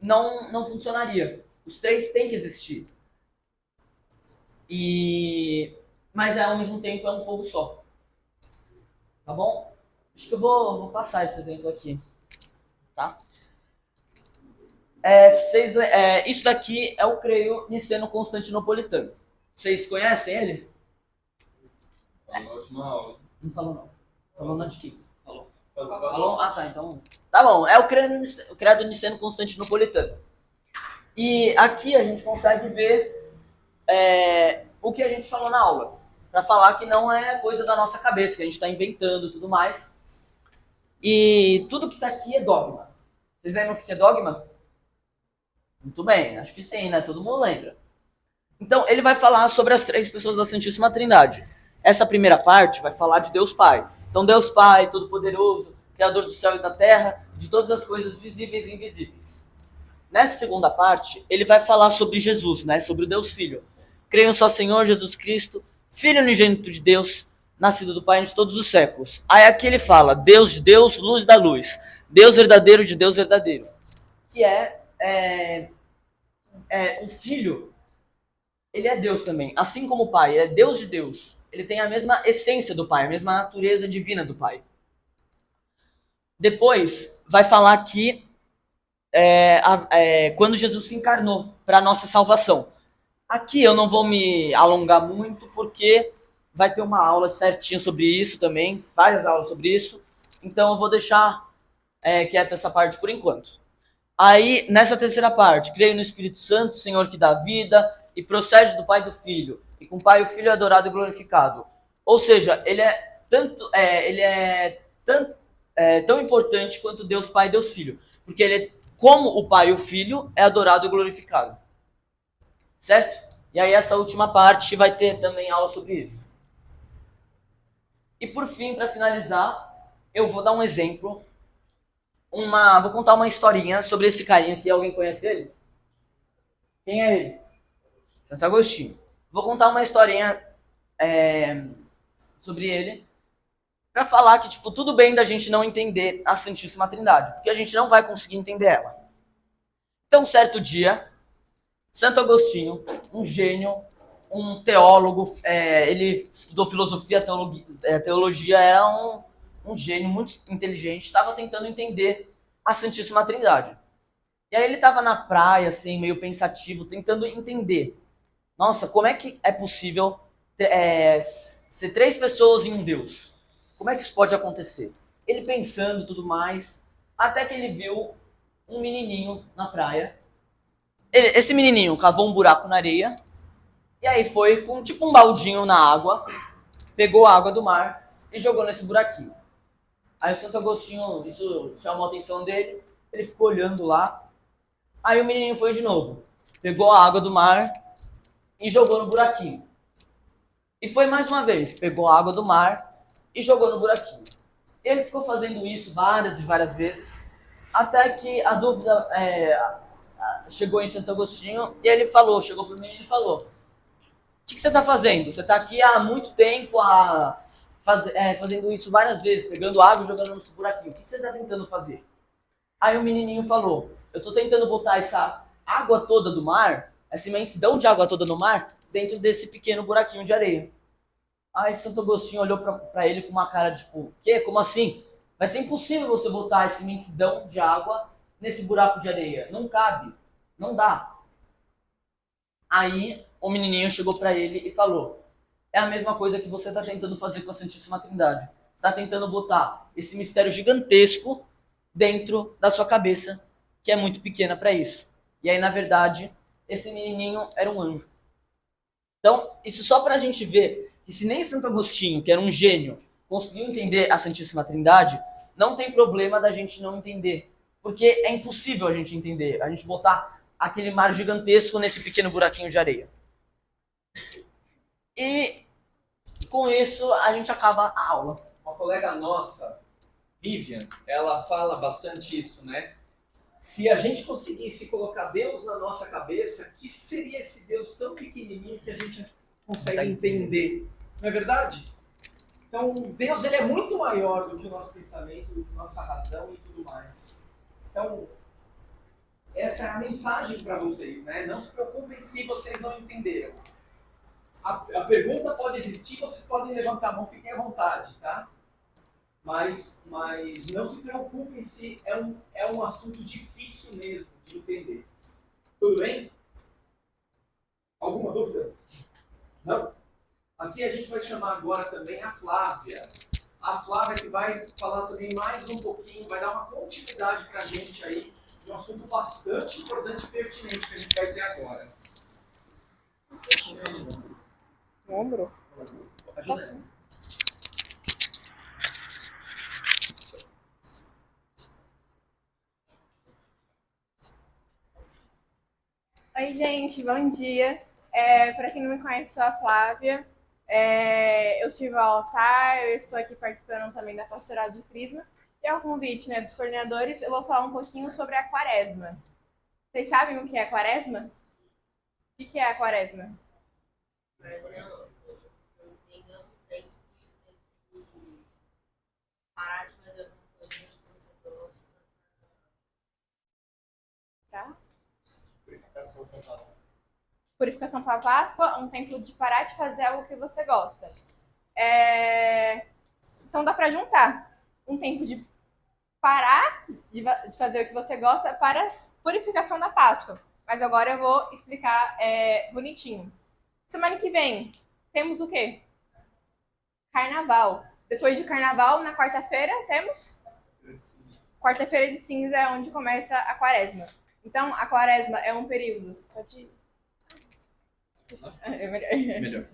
não funcionaria. Os 3 têm que existir. Mas ao mesmo tempo é um fogo só. Tá bom? Acho que eu vou passar esse exemplo aqui. Tá? Isso daqui é o creio niceno-constantinopolitano. Vocês conhecem ele? Na última aula. Não falou não. Falou na de quê? Falou. Ah, tá. Então. Tá bom. É o credo niceno-constantinopolitano. E aqui a gente consegue ver o que a gente falou na aula. Para falar que não é coisa da nossa cabeça, que a gente está inventando e tudo mais. E tudo que está aqui é dogma. Vocês lembram o que é dogma? Muito bem, acho que sim, né? Todo mundo lembra. Então, ele vai falar sobre as 3 pessoas da Santíssima Trindade. Essa primeira parte vai falar de Deus Pai. Então, Deus Pai, Todo-Poderoso, Criador do céu e da terra, de todas as coisas visíveis e invisíveis. Nessa segunda parte, ele vai falar sobre Jesus, né? Sobre o Deus Filho. Creio só Senhor Jesus Cristo, Filho unigênito de Deus, nascido do Pai de todos os séculos. Aí aqui ele fala, Deus de Deus, luz da luz. Deus verdadeiro de Deus verdadeiro. Que o Filho, ele é Deus também. Assim como o Pai, ele é Deus de Deus. Ele tem a mesma essência do Pai, a mesma natureza divina do Pai. Depois, vai falar que quando Jesus se encarnou para a nossa salvação. Aqui eu não vou me alongar muito, porque vai ter uma aula certinha sobre isso também, várias aulas sobre isso, então eu vou deixar quieto essa parte por enquanto. Aí, nessa terceira parte, creio no Espírito Santo, Senhor que dá vida, e procede do Pai e do Filho, e com o Pai e o Filho é adorado e glorificado. Ou seja, ele é tão importante quanto Deus Pai e Deus Filho, porque ele é como o Pai e o Filho é adorado e glorificado. Certo? E aí essa última parte vai ter também aula sobre isso. E por fim, para finalizar, eu vou dar um exemplo. Vou contar uma historinha sobre esse carinha aqui. Alguém conhece ele? Quem é ele? Santo Agostinho. Vou contar uma historinha sobre ele, para falar que tudo bem da gente não entender a Santíssima Trindade, porque a gente não vai conseguir entender ela. Então, certo dia, Santo Agostinho, um gênio, um teólogo, ele estudou filosofia, teologia, era um gênio muito inteligente, estava tentando entender a Santíssima Trindade. E aí ele estava na praia, assim, meio pensativo, tentando entender. Nossa, como é que é possível ser 3 pessoas em um Deus? Como é que isso pode acontecer? Ele pensando e tudo mais, até que ele viu um menininho na praia. Esse menininho cavou um buraco na areia, e aí foi com um baldinho na água, pegou a água do mar e jogou nesse buraquinho. Aí o Santo Agostinho, isso chamou a atenção dele, ele ficou olhando lá. Aí o menininho foi de novo, pegou a água do mar e jogou no buraquinho. E foi mais uma vez, pegou a água do mar e jogou no buraquinho. Ele ficou fazendo isso várias e várias vezes, até que a dúvida chegou em Santo Agostinho, e ele chegou para o menino e falou: o que você está fazendo? Você está aqui há muito tempo fazendo isso várias vezes, pegando água e jogando no buraquinho. O que você está tentando fazer? Aí o menininho falou: eu estou tentando botar essa água toda do mar, essa imensidão de água toda no mar, dentro desse pequeno buraquinho de areia. Aí Santo Agostinho olhou para ele com uma cara tipo, quê? Como assim? Vai ser impossível você botar essa imensidão de água nesse buraco de areia. Não cabe. Não dá. Aí o menininho chegou para ele e falou: é a mesma coisa que você está tentando fazer com a Santíssima Trindade. Você está tentando botar esse mistério gigantesco dentro da sua cabeça, que é muito pequena para isso. E aí, na verdade, esse menininho era um anjo. Então, isso só para a gente ver que se nem Santo Agostinho, que era um gênio, conseguiu entender a Santíssima Trindade, não tem problema da gente não entender. Porque é impossível a gente entender, a gente botar aquele mar gigantesco nesse pequeno buraquinho de areia. E com isso a gente acaba a aula. Uma colega nossa, Vivian, ela fala bastante isso, né? Se a gente conseguisse colocar Deus na nossa cabeça, que seria esse Deus tão pequenininho que a gente consegue entender? Não é verdade? Então, Deus ele é muito maior do que o nosso pensamento, do que a nossa razão e tudo mais. Então, essa é a mensagem para vocês, né? Não se preocupem se vocês não entenderam. A pergunta pode existir, vocês podem levantar a mão, fiquem à vontade, tá? Mas não se preocupem se é um assunto difícil mesmo de entender. Tudo bem? Alguma dúvida? Não? Aqui a gente vai chamar agora também a Flávia. A Flávia que vai falar também mais um pouquinho, vai dar uma continuidade para a gente aí, de um assunto bastante importante e pertinente que a gente vai ter agora. Ombro? Ajuda aí. Oi, gente, bom dia. Para quem não me conhece, sou a Flávia. Eu sirvo ao altar, eu estou aqui participando também da Pastoral do Crisma. E ao convite dos coordenadores, eu vou falar um pouquinho sobre a Quaresma. Vocês sabem o que é a quaresma? O que é a quaresma? Mas não, eu tenho tempo de parar de fazer alguma coisa que você gosta. Tá? Purificação com Páscoa. Purificação para a Páscoa, um tempo de parar de fazer algo que você gosta. Então dá para juntar um tempo de parar de fazer o que você gosta para purificação da Páscoa. Mas agora eu vou explicar bonitinho. Semana que vem temos o quê? Carnaval. Depois de Carnaval, na quarta-feira, temos? Quarta-feira de cinza é onde começa a quaresma. Então, a quaresma é um período... É melhor.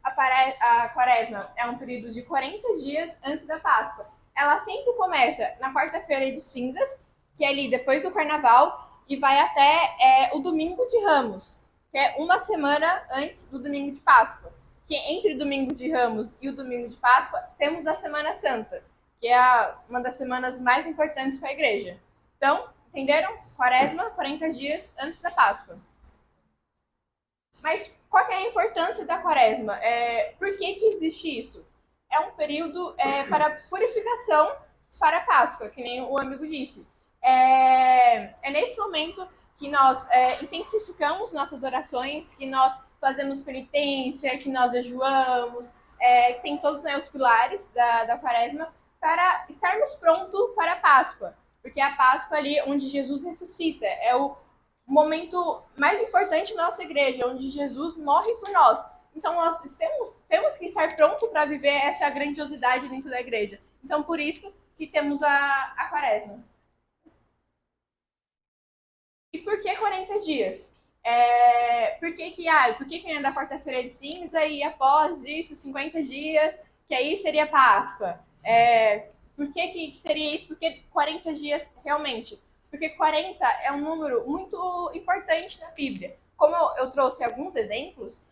A quaresma é um período de 40 dias antes da Páscoa. Ela sempre começa na quarta-feira de cinzas, que é ali depois do Carnaval, e vai até o domingo de Ramos, que é uma semana antes do domingo de Páscoa. Que entre o domingo de Ramos e o domingo de Páscoa, temos a Semana Santa, que é uma das semanas mais importantes para a igreja. Então, entenderam? Quaresma, 40 dias antes da Páscoa. Mas qual que é a importância da quaresma? Por que existe isso? É um período para purificação para a Páscoa, que nem o amigo disse. É nesse momento que nós intensificamos nossas orações, que nós fazemos penitência, que nós jejuamos, tem todos os pilares da quaresma, para estarmos prontos para a Páscoa. Porque a Páscoa ali onde Jesus ressuscita, é o momento mais importante da nossa igreja, onde Jesus morre por nós. Então nós temos que estar prontos para viver essa grandiosidade dentro da igreja. Então por isso que temos a quaresma. E por que 40 dias? Por que é da quarta-feira de cinza e após isso 50 dias, que aí seria Páscoa? Por que seria isso? Porque 40 dias realmente? Porque 40 é um número muito importante na Bíblia. Como eu trouxe alguns exemplos,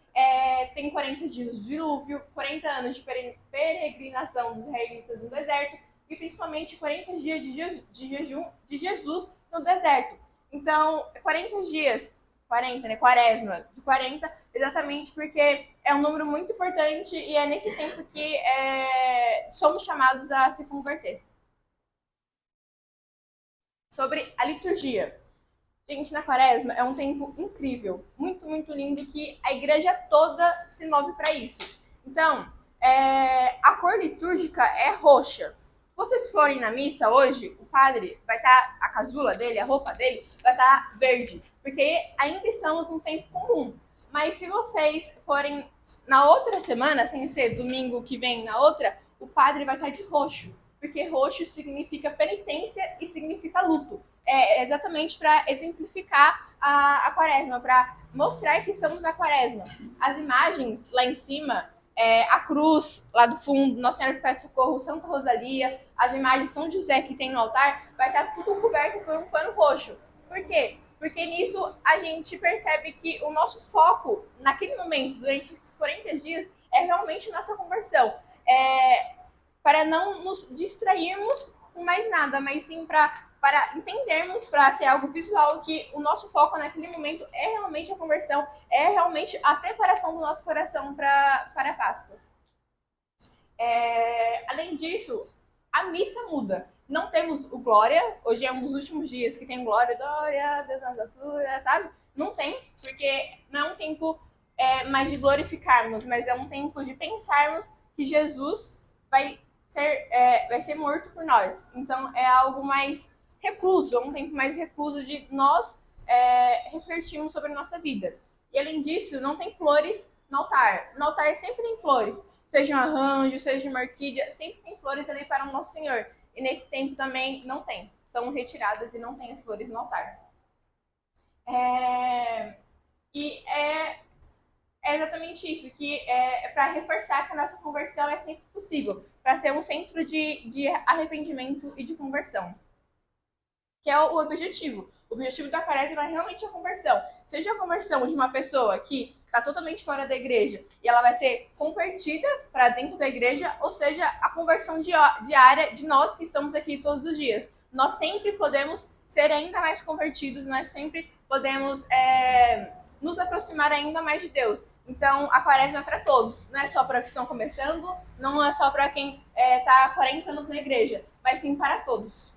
tem 40 dias de dilúvio, 40 anos de peregrinação dos israelitas no deserto e principalmente 40 dias de jejum de Jesus no deserto. Então, 40 dias, 40, né? Quaresma, de 40, exatamente porque é um número muito importante e é nesse tempo que somos chamados a se converter. Sobre a liturgia. Gente, na quaresma é um tempo incrível, muito, muito lindo, que a igreja toda se move para isso. Então, a cor litúrgica é roxa. Se vocês forem na missa hoje, o padre vai estar, a casula dele, a roupa dele, vai estar verde, porque ainda estamos num tempo comum. Mas se vocês forem na outra semana, sem ser domingo que vem na outra, o padre vai estar de roxo, porque roxo significa penitência e significa luto. É exatamente para exemplificar a quaresma, para mostrar que estamos na quaresma. As imagens lá em cima, a cruz lá do fundo, Nossa Senhora do Perpétuo Socorro, Santa Rosalia, as imagens de São José que tem no altar, vai estar tudo coberto por um pano roxo. Por quê? Porque nisso a gente percebe que o nosso foco, naquele momento, durante esses 40 dias, é realmente nossa conversão. Para não nos distrairmos com mais nada, mas sim para entendermos, para ser algo visual, que o nosso foco naquele momento é realmente a conversão, é realmente a preparação do nosso coração para a Páscoa. Além disso, a missa muda. Não temos o Glória, hoje é um dos últimos dias que tem Glória, Deus nas alturas, sabe? Não tem, porque não é um tempo mais de glorificarmos, mas é um tempo de pensarmos que Jesus vai ser morto por nós. Então é algo mais recluso, é um tempo mais recluso de nós refletirmos sobre a nossa vida. E além disso, não tem flores no altar. No altar sempre tem flores, seja um arranjo, seja uma orquídea, sempre tem flores ali para o nosso Senhor. E nesse tempo também não tem, são retiradas e não tem as flores no altar. E é exatamente isso, que é para reforçar que a nossa conversão é sempre possível, para ser um centro de arrependimento e de conversão. Que é o objetivo. O objetivo da quaresma é realmente a conversão. Seja a conversão de uma pessoa que está totalmente fora da igreja e ela vai ser convertida para dentro da igreja, ou seja, a conversão diária de nós que estamos aqui todos os dias. Nós sempre podemos ser ainda mais convertidos, nós sempre podemos nos aproximar ainda mais de Deus. Então, a quaresma é para todos, não é só para que estão começando, não é só para quem está há 40 anos na igreja, mas sim para todos.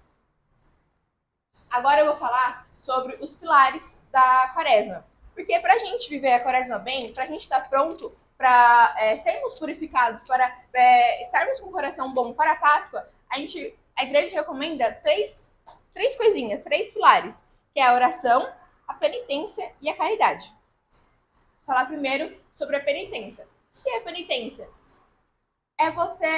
Agora eu vou falar sobre os pilares da quaresma. Porque para a gente viver a quaresma bem, para a gente estar pronto para sermos purificados, para estarmos com o coração bom para a Páscoa, a igreja recomenda três coisinhas, 3 pilares, que é a oração, a penitência e a caridade. Vou falar primeiro sobre a penitência. O que é a penitência? É você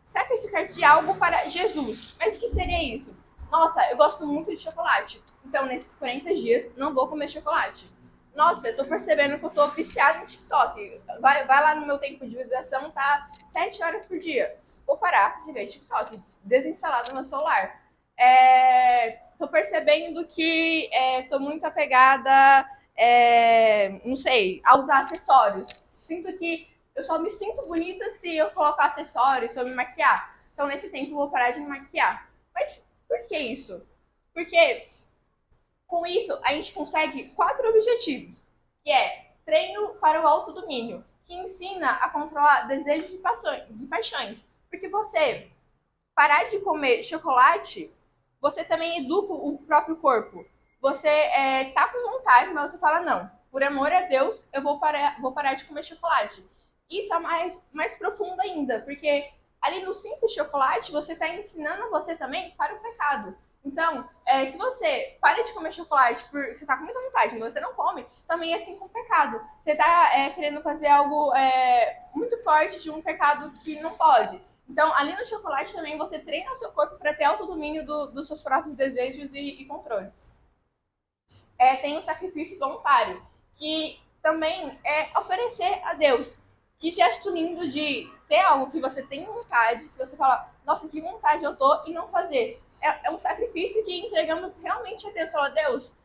sacrificar de algo para Jesus. Mas o que seria isso? Nossa, eu gosto muito de chocolate. Então, nesses 40 dias, não vou comer chocolate. Nossa, eu tô percebendo que eu tô viciada em TikTok. Vai lá no meu tempo de visualização, tá 7 horas por dia. Vou parar de ver TikTok, desinstalar do meu celular. Tô percebendo que tô muito apegada, não sei, a usar acessórios. Sinto que eu só me sinto bonita se eu colocar acessórios, se eu me maquiar. Então, nesse tempo, eu vou parar de me maquiar. Mas por que isso? Porque com isso a gente consegue 4 objetivos, que é treino para o autodomínio, que ensina a controlar desejos e paixões. Porque você parar de comer chocolate, você também educa o próprio corpo. Você tá com vontade, mas você fala, não, por amor a Deus, eu vou parar de comer chocolate. Isso é mais profundo ainda, porque ali no simples chocolate, você está ensinando você também para o pecado. Então, se você para de comer chocolate porque você está com muita vontade, mas você não come, também é assim com o pecado. Você está querendo fazer algo muito forte de um pecado que não pode. Então, ali no chocolate também você treina o seu corpo para ter autodomínio dos seus próprios desejos e controles. Tem o sacrifício voluntário, que também é oferecer a Deus. Que gesto lindo de ter algo que você tem vontade, que você fala, nossa, que vontade eu tô, e não fazer. É um sacrifício que entregamos realmente a Deus. Fala, Deus,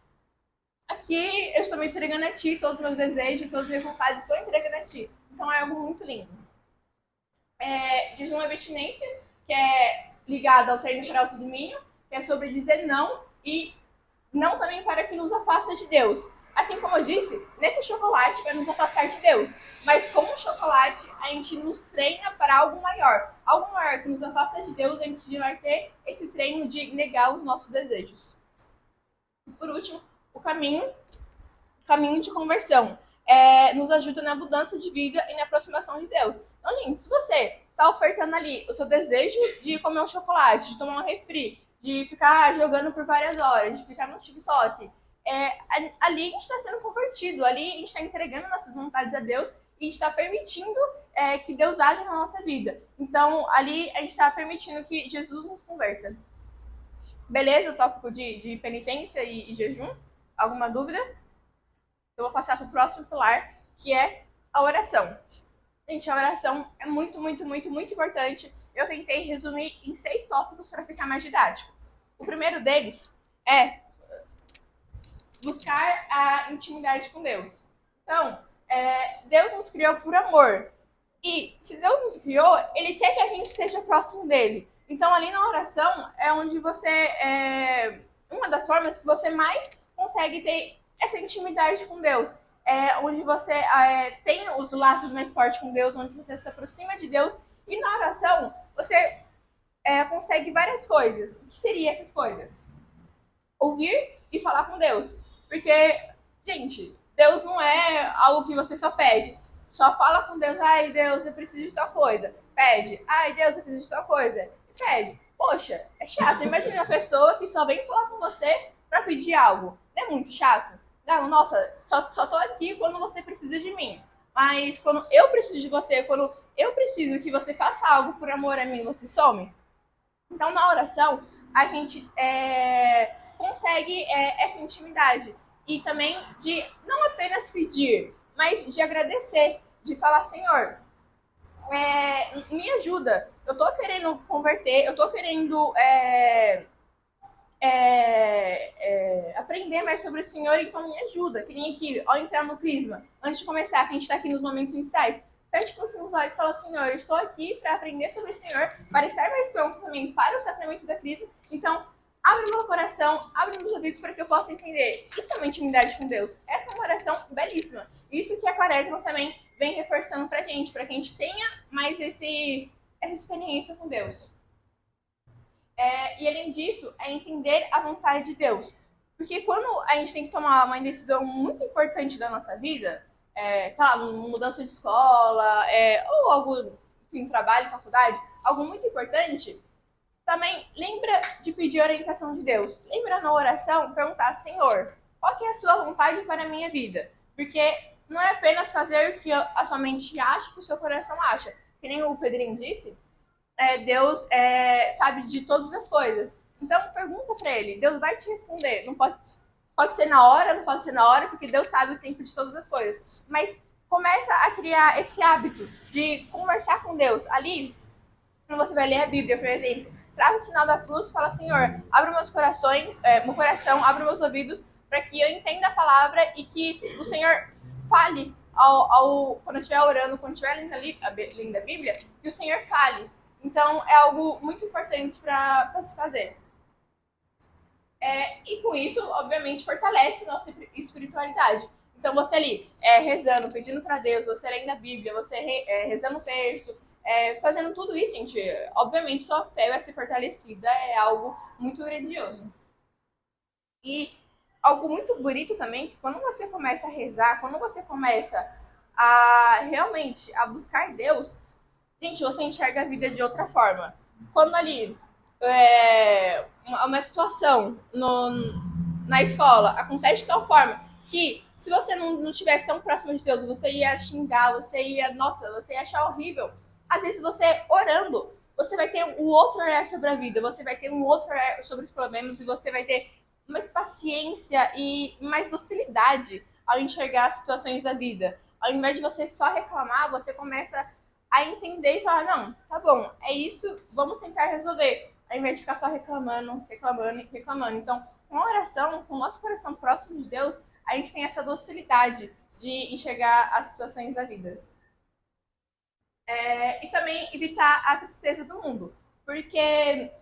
aqui eu estou me entregando a Ti, todos os meus desejos, todas as minhas vontades, estou entregando a Ti. Então é algo muito lindo. Jejum e abstinência, que é ligado ao treino para autodomínio, que é sobre dizer não, e não também para que nos afasta de Deus. Assim como eu disse, nem que o chocolate vai nos afastar de Deus, mas com o chocolate a gente nos treina para algo maior. Algo maior que nos afasta de Deus, a gente vai ter esse treino de negar os nossos desejos. E por último, o caminho de conversão. Nos ajuda na mudança de vida e na aproximação de Deus. Então, gente, se você está ofertando ali o seu desejo de comer um chocolate, de tomar um refri, de ficar jogando por várias horas, de ficar no TikTok, ali a gente está sendo convertido, ali a gente está entregando nossas vontades a Deus e está permitindo que Deus haja na nossa vida. Então, ali a gente está permitindo que Jesus nos converta. Beleza? O tópico de penitência e jejum? Alguma dúvida? Eu vou passar para o próximo pilar, que é a oração. Gente, a oração é muito, muito, muito, muito importante. Eu tentei resumir em 6 tópicos para ficar mais didático. O primeiro deles é buscar a intimidade com Deus. Então, Deus nos criou por amor. E se Deus nos criou, Ele quer que a gente esteja próximo dEle. Então, ali na oração é onde uma das formas que você mais consegue ter essa intimidade com Deus. Onde você tem os laços mais fortes com Deus, onde você se aproxima de Deus. E na oração, você consegue várias coisas. O que seriam essas coisas? Ouvir e falar com Deus. Porque, gente, Deus não é algo que você só pede. Só fala com Deus, ai Deus, eu preciso de tal coisa. Pede, ai Deus, eu preciso de tal coisa. Pede. Poxa, é chato. Imagina uma pessoa que só vem falar com você pra pedir algo. Não é muito chato? Não, nossa, só tô aqui quando você precisa de mim. Mas quando eu preciso de você, quando eu preciso que você faça algo por amor a mim, você some? Então, na oração, a gente consegue essa intimidade. E também de não apenas pedir, mas de agradecer, de falar, Senhor, me ajuda. Eu tô querendo converter, eu tô querendo aprender mais sobre o Senhor, então me ajuda. Que nem aqui, ao entrar no Crisma, antes de começar, que a gente tá aqui nos momentos iniciais, feche um pouquinho os olhos e fala, Senhor, eu estou aqui para aprender sobre o Senhor, para estar mais pronto também para o sacramento da Crisma. Então, abre meu coração, abre meus ouvidos para que eu possa entender. Isso é uma intimidade com Deus. Essa é uma oração belíssima. Isso que a Quaresma também vem reforçando pra gente, para que a gente tenha mais essa experiência com Deus. E além disso, é entender a vontade de Deus. Porque quando a gente tem que tomar uma decisão muito importante da nossa vida, mudança de escola, ou algo, enfim, trabalho, faculdade, algo muito importante, também lembra de pedir orientação de Deus. Lembra na oração perguntar, Senhor, qual que é a sua vontade para a minha vida? Porque não é apenas fazer o que a sua mente acha, o que o seu coração acha. Que nem o Pedrinho disse, Deus sabe de todas as coisas. Então pergunta para ele, Deus vai te responder. Não pode ser na hora, não pode ser na hora, porque Deus sabe o tempo de todas as coisas. Mas começa a criar esse hábito de conversar com Deus. Ali, quando você vai ler a Bíblia, por exemplo, traz o sinal da cruz e fala, Senhor, abre meus corações, meu coração, abre meus ouvidos, para que eu entenda a palavra e que o Senhor fale quando eu estiver orando, quando estiver lendo a Bíblia, que o Senhor fale. Então, é algo muito importante para se fazer. E com isso, obviamente, fortalece nossa espiritualidade. Então, você ali, rezando, pedindo para Deus, você lendo a Bíblia, você rezando o terço, fazendo tudo isso, gente, obviamente, sua fé vai ser fortalecida, é algo muito grandioso. E algo muito bonito também, que quando você começa a rezar, quando você começa realmente a buscar Deus, gente, você enxerga a vida de outra forma. Quando ali uma situação na escola acontece de tal forma que se você não estivesse tão próximo de Deus, você ia xingar, você ia achar horrível. Às vezes você orando, você vai ter um outro olhar sobre a vida, você vai ter um outro olhar sobre os problemas e você vai ter mais paciência e mais docilidade ao enxergar as situações da vida. Ao invés de você só reclamar, você começa a entender e falar, não, tá bom, é isso, vamos tentar resolver. Ao invés de ficar só reclamando. Então, com a oração, com o nosso coração próximo de Deus, a gente tem essa docilidade de enxergar as situações da vida. E também evitar a tristeza do mundo. Porque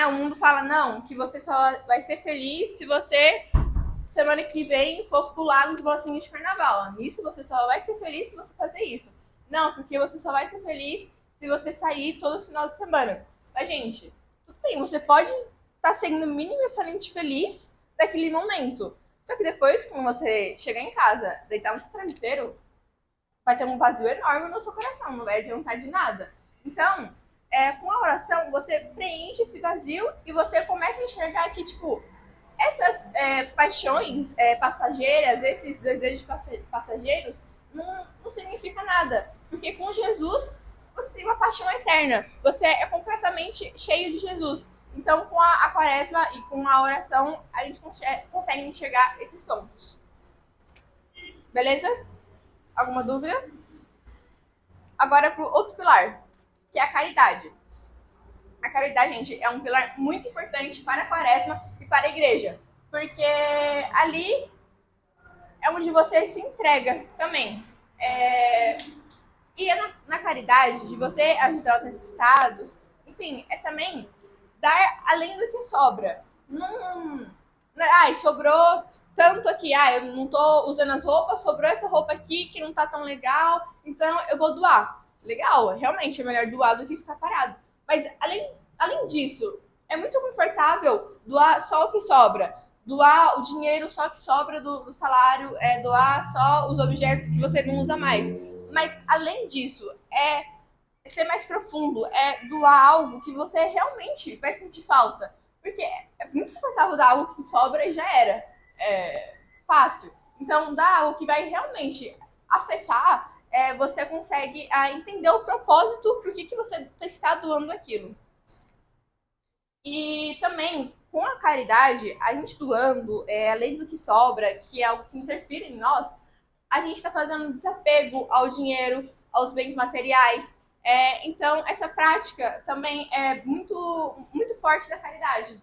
o mundo fala, não, que você só vai ser feliz se você, semana que vem, for pular nos bloquinhos de carnaval. Nisso você só vai ser feliz se você fazer isso. Não, porque você só vai ser feliz se você sair todo final de semana. Mas, gente, tudo bem, você pode estar sendo minimamente feliz naquele momento. Só que depois, quando você chegar em casa, deitar no seu travesseiro, vai ter um vazio enorme no seu coração, não vai adiantar de nada. Então, com a oração, você preenche esse vazio e você começa a enxergar que, tipo, essas paixões passageiras, esses desejos passageiros, não significa nada. Porque com Jesus, você tem uma paixão eterna. Você é completamente cheio de Jesus. Então, com a Quaresma e com a oração, a gente consegue enxergar esses pontos. Beleza? Alguma dúvida? Agora, para o outro pilar, que é a caridade. A caridade, gente, é um pilar muito importante para a Quaresma e para a igreja. Porque ali é onde você se entrega também. E na caridade, de você ajudar os necessitados, enfim, é também dar além do que sobra. Sobrou tanto aqui, eu não tô usando as roupas, sobrou essa roupa aqui que não tá tão legal, então eu vou doar. Legal, realmente é melhor doar do que ficar parado. Mas além disso, é muito confortável doar só o que sobra. Doar o dinheiro só que sobra do salário, doar só os objetos que você não usa mais. Mas, além disso, é ser mais profundo, é doar algo que você realmente vai sentir falta. Porque é muito confortável dar algo que sobra e já era. Fácil. Então, dar algo que vai realmente afetar, você consegue entender o propósito, por que você está doando aquilo. E também, com a caridade, a gente doando, além do que sobra, que é algo que interfere em nós, a gente está fazendo um desapego ao dinheiro, aos bens materiais. Então, essa prática também é muito, muito forte da caridade.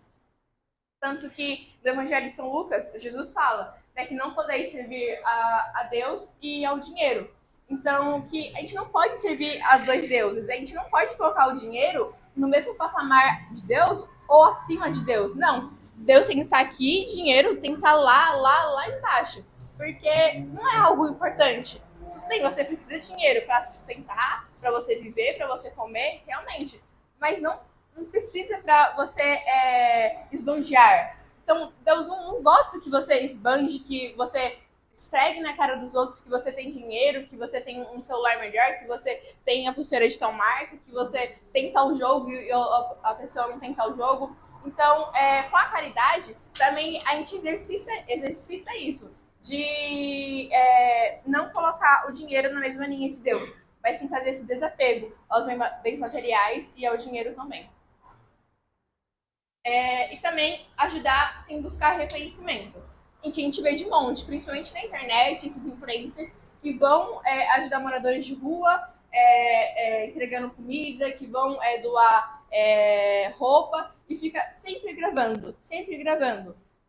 Tanto que no Evangelho de São Lucas, Jesus fala que não podeis servir a Deus e ao dinheiro. Então, que a gente não pode servir a dois deuses. A gente não pode colocar o dinheiro no mesmo patamar de Deus ou acima de Deus. Não. Deus tem que estar aqui, dinheiro tem que estar lá embaixo. Porque não é algo importante. Tudo bem, você precisa de dinheiro para sustentar, para você viver, para você comer, realmente. Mas não precisa para você esbanjar. Então, Deus não gosta que você esbanje, que você esfregue na cara dos outros que você tem dinheiro, que você tem um celular melhor, que você tem a pulseira de tal marca, que você tem tal jogo e a pessoa não tem tal jogo. Então, com a caridade, também a gente exercita isso, de não colocar o dinheiro na mesma linha de Deus, mas sim fazer esse desapego aos bens materiais e ao dinheiro também. E também ajudar sem buscar reconhecimento. A gente vê de monte, principalmente na internet, esses influencers que vão ajudar moradores de rua, entregando comida, que vão doar roupa e fica sempre gravando.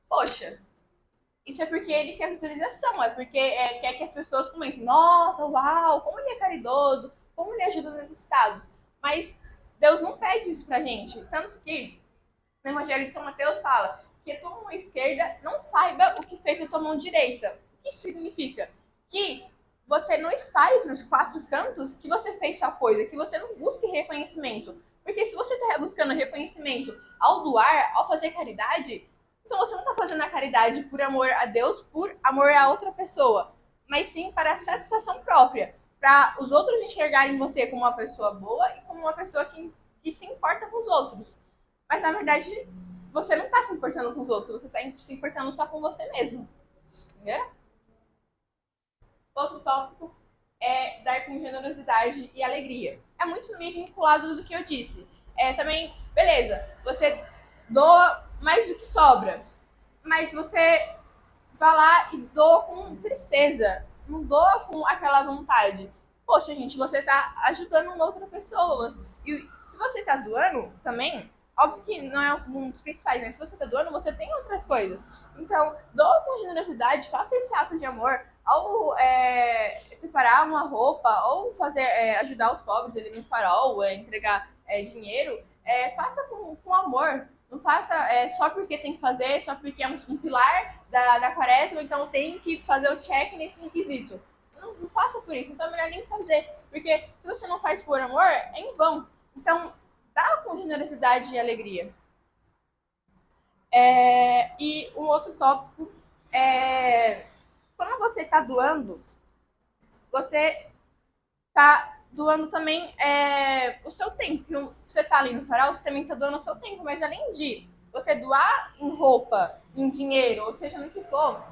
Poxa, isso é porque ele quer visualização, é porque quer que as pessoas comentem, nossa, uau, como ele é caridoso, como ele ajuda os necessitados. Mas Deus não pede isso pra gente, tanto que no Evangelho de São Mateus fala que a tua mão esquerda não saiba o que fez a tua mão direita. O que isso significa? Que você não espalhe para os 4 cantos que você fez tal coisa, que você não busque reconhecimento. Porque se você está buscando reconhecimento ao doar, ao fazer caridade, então você não está fazendo a caridade por amor a Deus, por amor a outra pessoa, mas sim para a satisfação própria, para os outros enxergarem você como uma pessoa boa e como uma pessoa que se importa com os outros. Mas, na verdade, você não está se importando com os outros, você está se importando só com você mesmo. Entendeu? Outro tópico é dar com generosidade e alegria. É muito meio vinculado do que eu disse. Também, beleza, você doa mais do que sobra, mas você vai lá e doa com tristeza, não doa com aquela vontade. Poxa, gente, você está ajudando uma outra pessoa. E se você está doando também, óbvio que não é um dos principais, né? Se você está doando, você tem outras coisas. Então, doa com generosidade, faça esse ato de amor. Ao separar uma roupa, ou fazer, ajudar os pobres ali no farol, entregar dinheiro, faça com amor. Não faça só porque tem que fazer, só porque é um pilar da quaresma, então tem que fazer o check nesse requisito. Não faça por isso, então é melhor nem fazer. Porque se você não faz por amor, é em vão. Então, dá com generosidade e alegria. E um outro tópico é... Quando você está doando, você está doando também o seu tempo. Você está ali no farol, você também está doando o seu tempo. Mas além de você doar em roupa, em dinheiro, ou seja, no que for,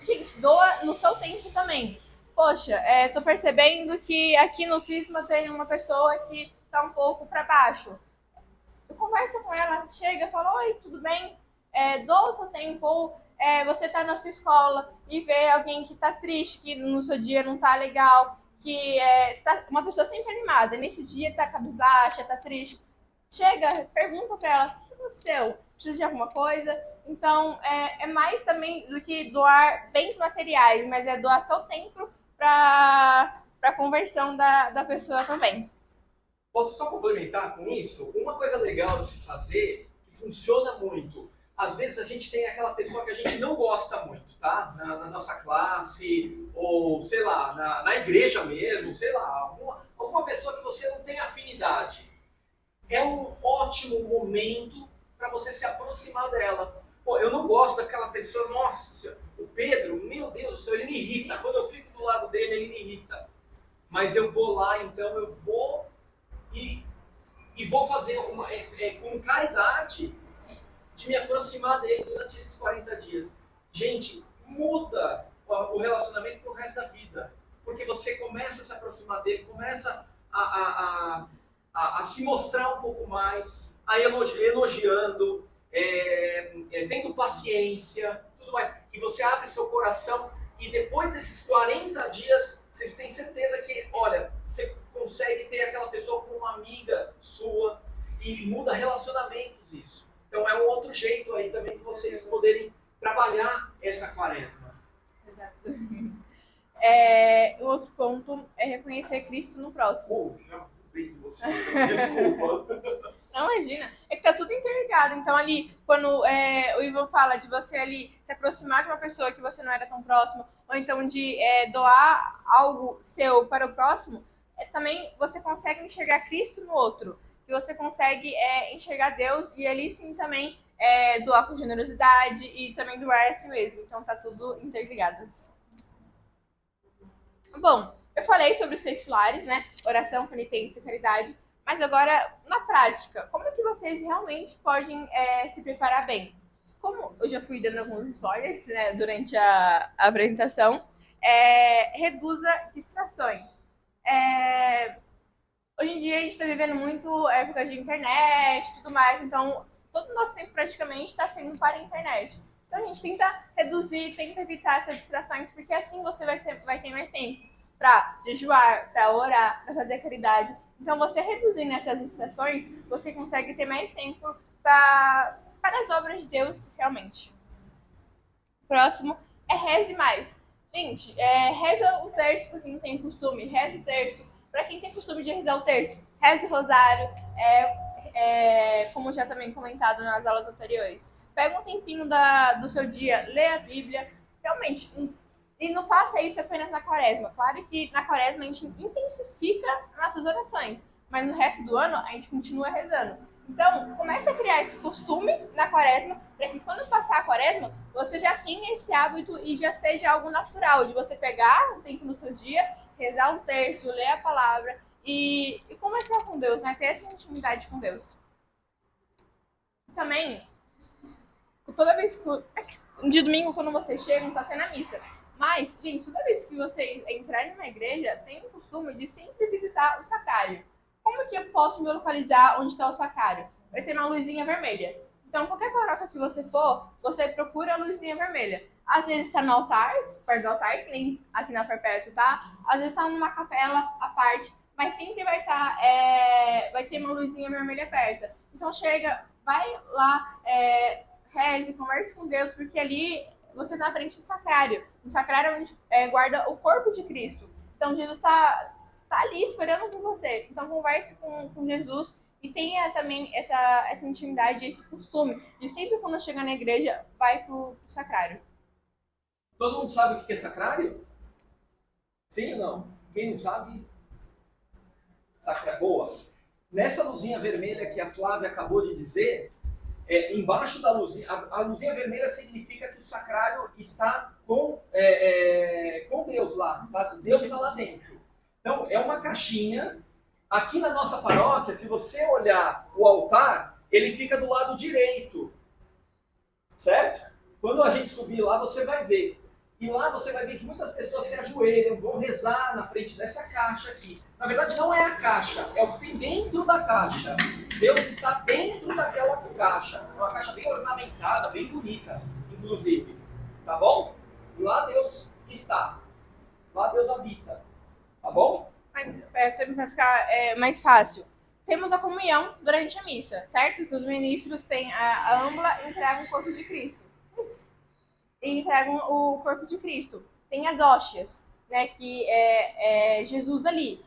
gente, doa no seu tempo também. Poxa, tô percebendo que aqui no Crisma tem uma pessoa que está um pouco para baixo. Tu conversa com ela, chega, fala, oi, tudo bem? Doa o seu tempo, ou você tá na sua escola e vê alguém que tá triste, que no seu dia não tá legal, que tá uma pessoa sempre animada, nesse dia tá cabisbaixa, tá triste. Chega, pergunta pra ela, o que aconteceu? Precisa de alguma coisa? Então, é mais também do que doar bens materiais, mas é doar seu tempo pra conversão da pessoa também. Posso só complementar com isso? Uma coisa legal de se fazer, que funciona muito. Às vezes a gente tem aquela pessoa que a gente não gosta muito, tá? Na nossa classe, ou sei lá, na igreja mesmo, sei lá, alguma pessoa que você não tem afinidade. É um ótimo momento para você se aproximar dela. Pô, eu não gosto daquela pessoa, nossa, o Pedro, meu Deus do céu, ele me irrita. Quando eu fico do lado dele, ele me irrita. Mas eu vou lá, então eu vou e vou fazer com caridade de me aproximar dele durante esses 40 dias. Gente, muda o relacionamento pro resto da vida. Porque você começa a se aproximar dele, começa a se mostrar um pouco mais, a elogiando, tendo paciência, tudo mais. E você abre seu coração e depois desses 40 dias, vocês têm certeza que, olha, você consegue ter aquela pessoa como uma amiga sua e muda relacionamentos isso. Então é um outro jeito aí também de vocês poderem trabalhar essa quaresma. Exato. Um outro ponto é reconhecer Cristo no próximo. Poxa, bem de você. Desculpa. Não, imagina. É que tá tudo interligado. Então, ali, quando o Ivan fala de você ali se aproximar de uma pessoa que você não era tão próximo, ou então de doar algo seu para o próximo, também você consegue enxergar Cristo no outro. Que você consegue enxergar Deus e ali sim também doar com generosidade e também doar a si mesmo. Então, tá tudo interligado. Bom, eu falei sobre os 6 pilares, né? Oração, penitência e caridade. Mas agora, na prática, como é que vocês realmente podem se preparar bem? Como eu já fui dando alguns spoilers, né, durante a apresentação, reduza distrações. Hoje em dia a gente está vivendo muito época de internet e tudo mais, então todo o nosso tempo praticamente está sendo para a internet. Então a gente tenta reduzir, tenta evitar essas distrações, porque assim você vai ter mais tempo para jejuar, para orar, para fazer caridade. Então, você reduzindo essas distrações, você consegue ter mais tempo para as obras de Deus, realmente. Próximo é reze mais. Gente, reza o terço para quem não tem costume, reza o terço. Para quem tem costume de rezar o terço, reze o rosário, como já também comentado nas aulas anteriores. Pega um tempinho do seu dia, lê a Bíblia, realmente. E não faça isso apenas na quaresma. Claro que na quaresma a gente intensifica nossas orações, mas no resto do ano a gente continua rezando. Então, comece a criar esse costume na quaresma, para que quando passar a quaresma, você já tenha esse hábito e já seja algo natural, de você pegar um tempo no seu dia, rezar um terço, ler a palavra e conversar com Deus, né? Ter essa intimidade com Deus. Também, toda vez que de domingo, quando vocês chegam, tá tendo a missa. Mas, gente, toda vez que vocês entrarem numa igreja, tem o costume de sempre visitar o sacrário. Como que eu posso me localizar onde está o sacrário? Vai ter uma luzinha vermelha. Então, qualquer paróquia que você for, você procura a luzinha vermelha. Às vezes está no altar, perto do altar, que nem aqui na Perpétua, tá? Às vezes está numa capela à parte, mas sempre vai ter uma luzinha vermelha perto. Então, chega, vai lá, reze, converse com Deus, porque ali você está na frente do sacrário. O sacrário é onde guarda o corpo de Cristo. Então, Jesus está ali esperando por você. Então, converse com Jesus e tenha também essa intimidade, esse costume de sempre quando chegar na igreja, vai pro sacrário. Todo mundo sabe o que é sacrário? Sim ou não? Quem não sabe? Sacra boa. Nessa luzinha vermelha que a Flávia acabou de dizer, embaixo da luzinha, a luzinha vermelha significa que o sacrário está com Deus lá. Tá? Deus está lá dentro. Então, é uma caixinha. Aqui na nossa paróquia, se você olhar o altar, ele fica do lado direito. Certo? Quando a gente subir lá, você vai ver. E lá você vai ver que muitas pessoas se ajoelham, vão rezar na frente dessa caixa aqui. Na verdade, não é a caixa, é o que tem dentro da caixa. Deus está dentro daquela caixa. É uma caixa bem ornamentada, bem bonita, inclusive. Tá bom? Lá Deus está. Lá Deus habita. Tá bom? Mas também para ficar mais fácil. Temos a comunhão durante a missa, certo? Que os ministros têm a âmbula e entregam o corpo de Cristo. E entregam o corpo de Cristo. Tem as hóstias, né? Que é Jesus ali.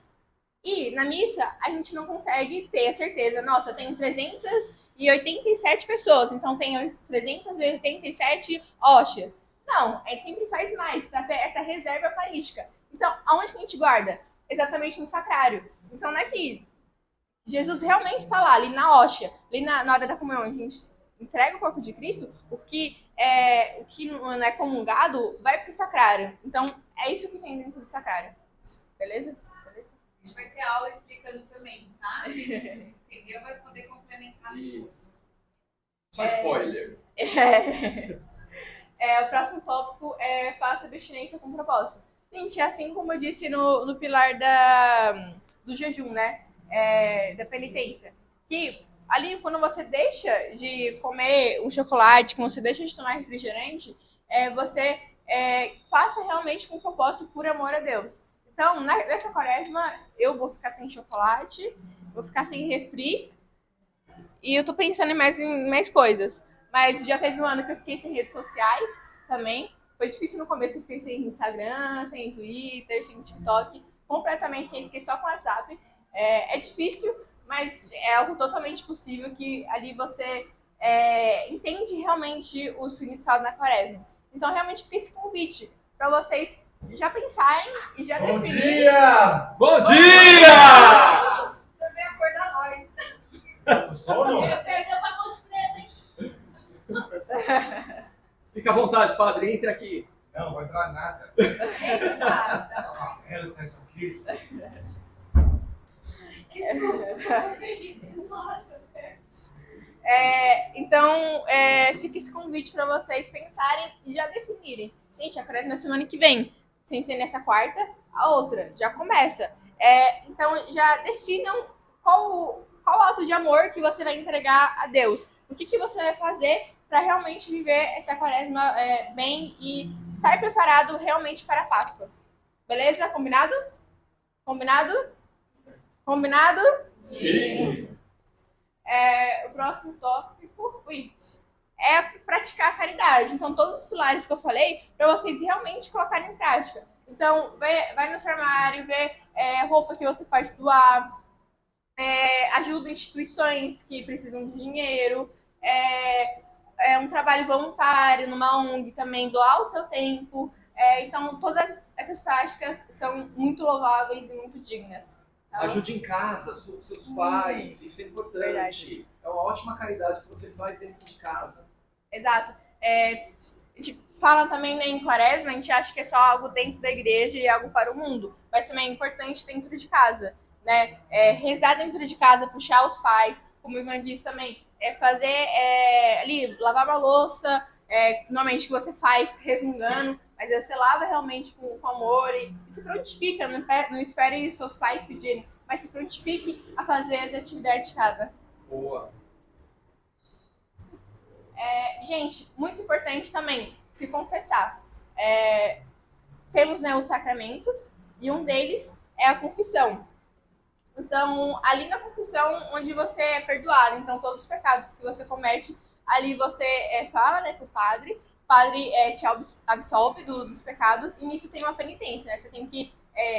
E na missa a gente não consegue ter a certeza. Nossa, tem 387 pessoas, então tem 387 hóstias. Não, a gente sempre faz mais para ter essa reserva eucarística. Então, aonde que a gente guarda? Exatamente no sacrário. Então, não é que Jesus realmente está lá, ali na hóstia, ali na hora da comunhão, a gente entrega o corpo de Cristo, o que não é comungado vai para o sacrário. Então, é isso que tem dentro do sacrário. Beleza? A gente vai ter aula explicando também, tá? Entendeu? Vai poder complementar. Isso. Só spoiler. O próximo tópico é faça abstinência com propósito. Gente, assim como eu disse no pilar do jejum, né? Da penitência. Que ali, quando você deixa de comer um chocolate, quando você deixa de tomar refrigerante, você faça realmente com propósito por amor a Deus. Então, nessa quaresma, eu vou ficar sem chocolate, vou ficar sem refri, e eu tô pensando em mais coisas. Mas já teve um ano que eu fiquei sem redes sociais também. Foi difícil no começo, eu fiquei sem Instagram, sem Twitter, sem TikTok, completamente sem, fiquei só com WhatsApp. É difícil, mas é algo totalmente possível que ali você entende realmente o significado da quaresma. Então, realmente fica esse convite para vocês já pensarem e já Bom definirem. dia! Bom dia! Você vem acordar nós. Sono? Perdeu pra ponte preta, hein? Fica à vontade, padre, entre aqui. Não, não vai entrar nada. Eita, Amarelo, tá isso aqui. que susto. Nossa, Então, fica esse convite para vocês pensarem e já definirem. Gente, a quaresma é semana que vem. Sem ser nessa quarta, a outra já começa. Então, já definam qual ato de amor que você vai entregar a Deus. O que você vai fazer para realmente viver essa quaresma bem e estar preparado realmente para a Páscoa. Beleza? Combinado? Combinado? Combinado? Sim. O próximo tópico é praticar a caridade. Então, todos os pilares que eu falei, para vocês realmente colocarem em prática. Então, vai no seu armário, vê roupa que você pode doar, ajuda instituições que precisam de dinheiro, um trabalho voluntário numa ONG também, doar o seu tempo. Então, todas essas práticas são muito louváveis e muito dignas. Tá? Ajude em casa, seus pais, isso é importante. Verdade. É uma ótima caridade que você faz dentro de casa. Exato. A gente fala também, né, em quaresma, a gente acha que é só algo dentro da igreja e algo para o mundo, mas também é importante dentro de casa, né? Rezar dentro de casa, puxar os pais, como o Ivan disse também, fazer ali, lavar uma louça, normalmente que você faz resmungando, mas você lava realmente com amor e se prontifica, não espere seus pais pedirem, mas se prontifique a fazer as atividades de casa. Boa. Gente, muito importante também, se confessar. Temos, né, os sacramentos e um deles é a confissão. Então, ali na confissão, onde você é perdoado, então todos os pecados que você comete, ali você fala, né, pro padre, o padre te absolve dos pecados, e nisso tem uma penitência, né? Você tem que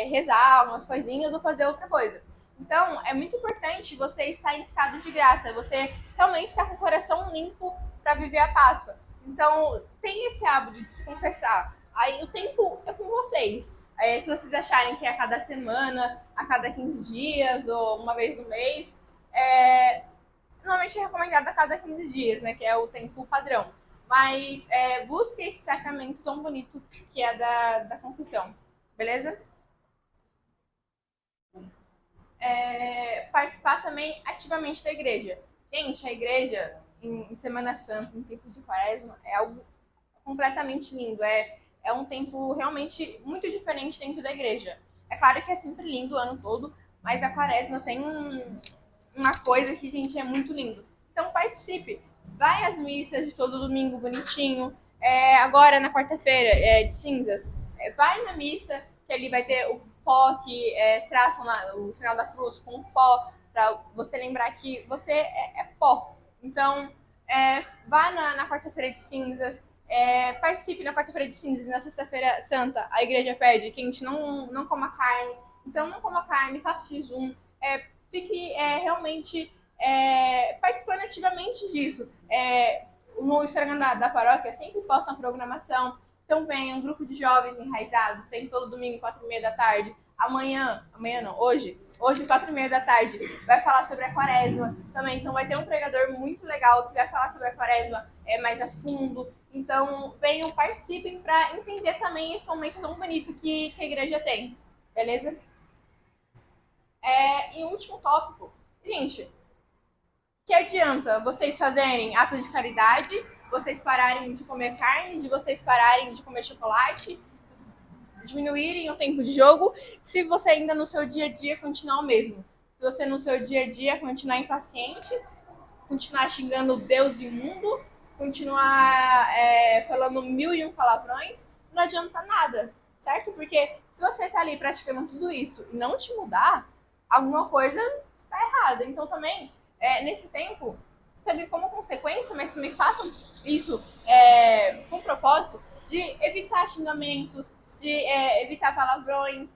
rezar umas coisinhas ou fazer outra coisa. Então, é muito importante você estar em estado de graça, você realmente estar com o coração limpo para viver a Páscoa. Então, tem esse hábito de se confessar. Aí o tempo é com vocês. Se vocês acharem que é a cada semana, a cada 15 dias ou uma vez no mês, normalmente é recomendado a cada 15 dias, né, que é o tempo padrão. Mas busque esse sacramento tão bonito que é da confissão. Beleza? Participar também ativamente da igreja. Gente, a igreja em Semana Santa, em tempo de quaresma, é algo completamente lindo. É um tempo realmente muito diferente dentro da igreja. É claro que é sempre lindo o ano todo, mas a quaresma tem uma coisa que, gente, é muito lindo. Então participe. Vai às missas de todo domingo bonitinho. Agora, na quarta-feira de cinzas, vai na missa, que ali vai ter o pó que traçam lá, o sinal da cruz com pó, para você lembrar que você é pó. Então, vá na quarta-feira de cinzas, participe na quarta-feira de cinzas e na sexta-feira santa. A igreja pede que a gente não coma carne. Então, não coma carne, faça jejum. Fique realmente participando ativamente disso. No Instagram da paróquia sempre posta a programação. Então, vem um grupo de jovens enraizados, tem todo domingo, 4h30 da tarde. Amanhã não, hoje 4h30 da tarde, vai falar sobre a quaresma também. Então vai ter um pregador muito legal que vai falar sobre a quaresma mais a fundo. Então venham, participem para entender também esse momento tão bonito que a igreja tem. Beleza? E o último tópico. Gente, que adianta vocês fazerem ato de caridade, vocês pararem de comer carne, de vocês pararem de comer chocolate, diminuírem o tempo de jogo, se você ainda no seu dia a dia continuar o mesmo. Se você no seu dia a dia continuar impaciente, continuar xingando Deus e o mundo, continuar falando 1001 palavrões, não adianta nada, certo? Porque se você tá ali praticando tudo isso e não te mudar, alguma coisa tá errada. Então também, nesse tempo, também como consequência, mas também façam isso com propósito, de evitar xingamentos, de evitar palavrões,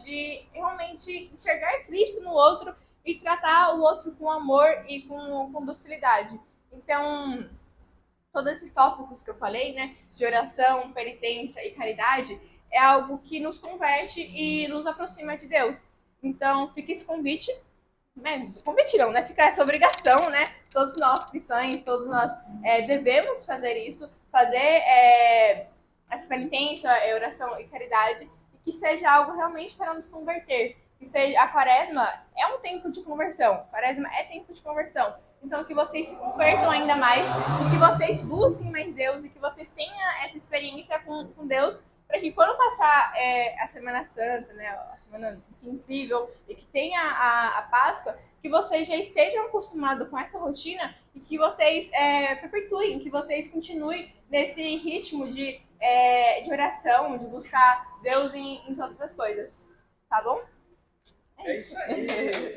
de realmente enxergar Cristo no outro e tratar o outro com amor e com docilidade. Então, todos esses tópicos que eu falei, né, de oração, penitência e caridade, é algo que nos converte e nos aproxima de Deus. Então, fica esse convite, convite não, né, fica essa obrigação, né, todos nós cristãos, todos nós devemos fazer isso, fazer essa penitência, oração e caridade, e que seja algo realmente para nos converter. Que seja, a quaresma é um tempo de conversão, quaresma é tempo de conversão. Então, que vocês se convertam ainda mais e que vocês busquem mais Deus e que vocês tenham essa experiência com Deus, para que quando passar a Semana Santa, né, a Semana incrível, e que tenha a Páscoa, que vocês já estejam acostumados com essa rotina e que vocês perpetuem, que vocês continuem nesse ritmo de oração, de buscar Deus em todas as coisas. Tá bom? É isso aí.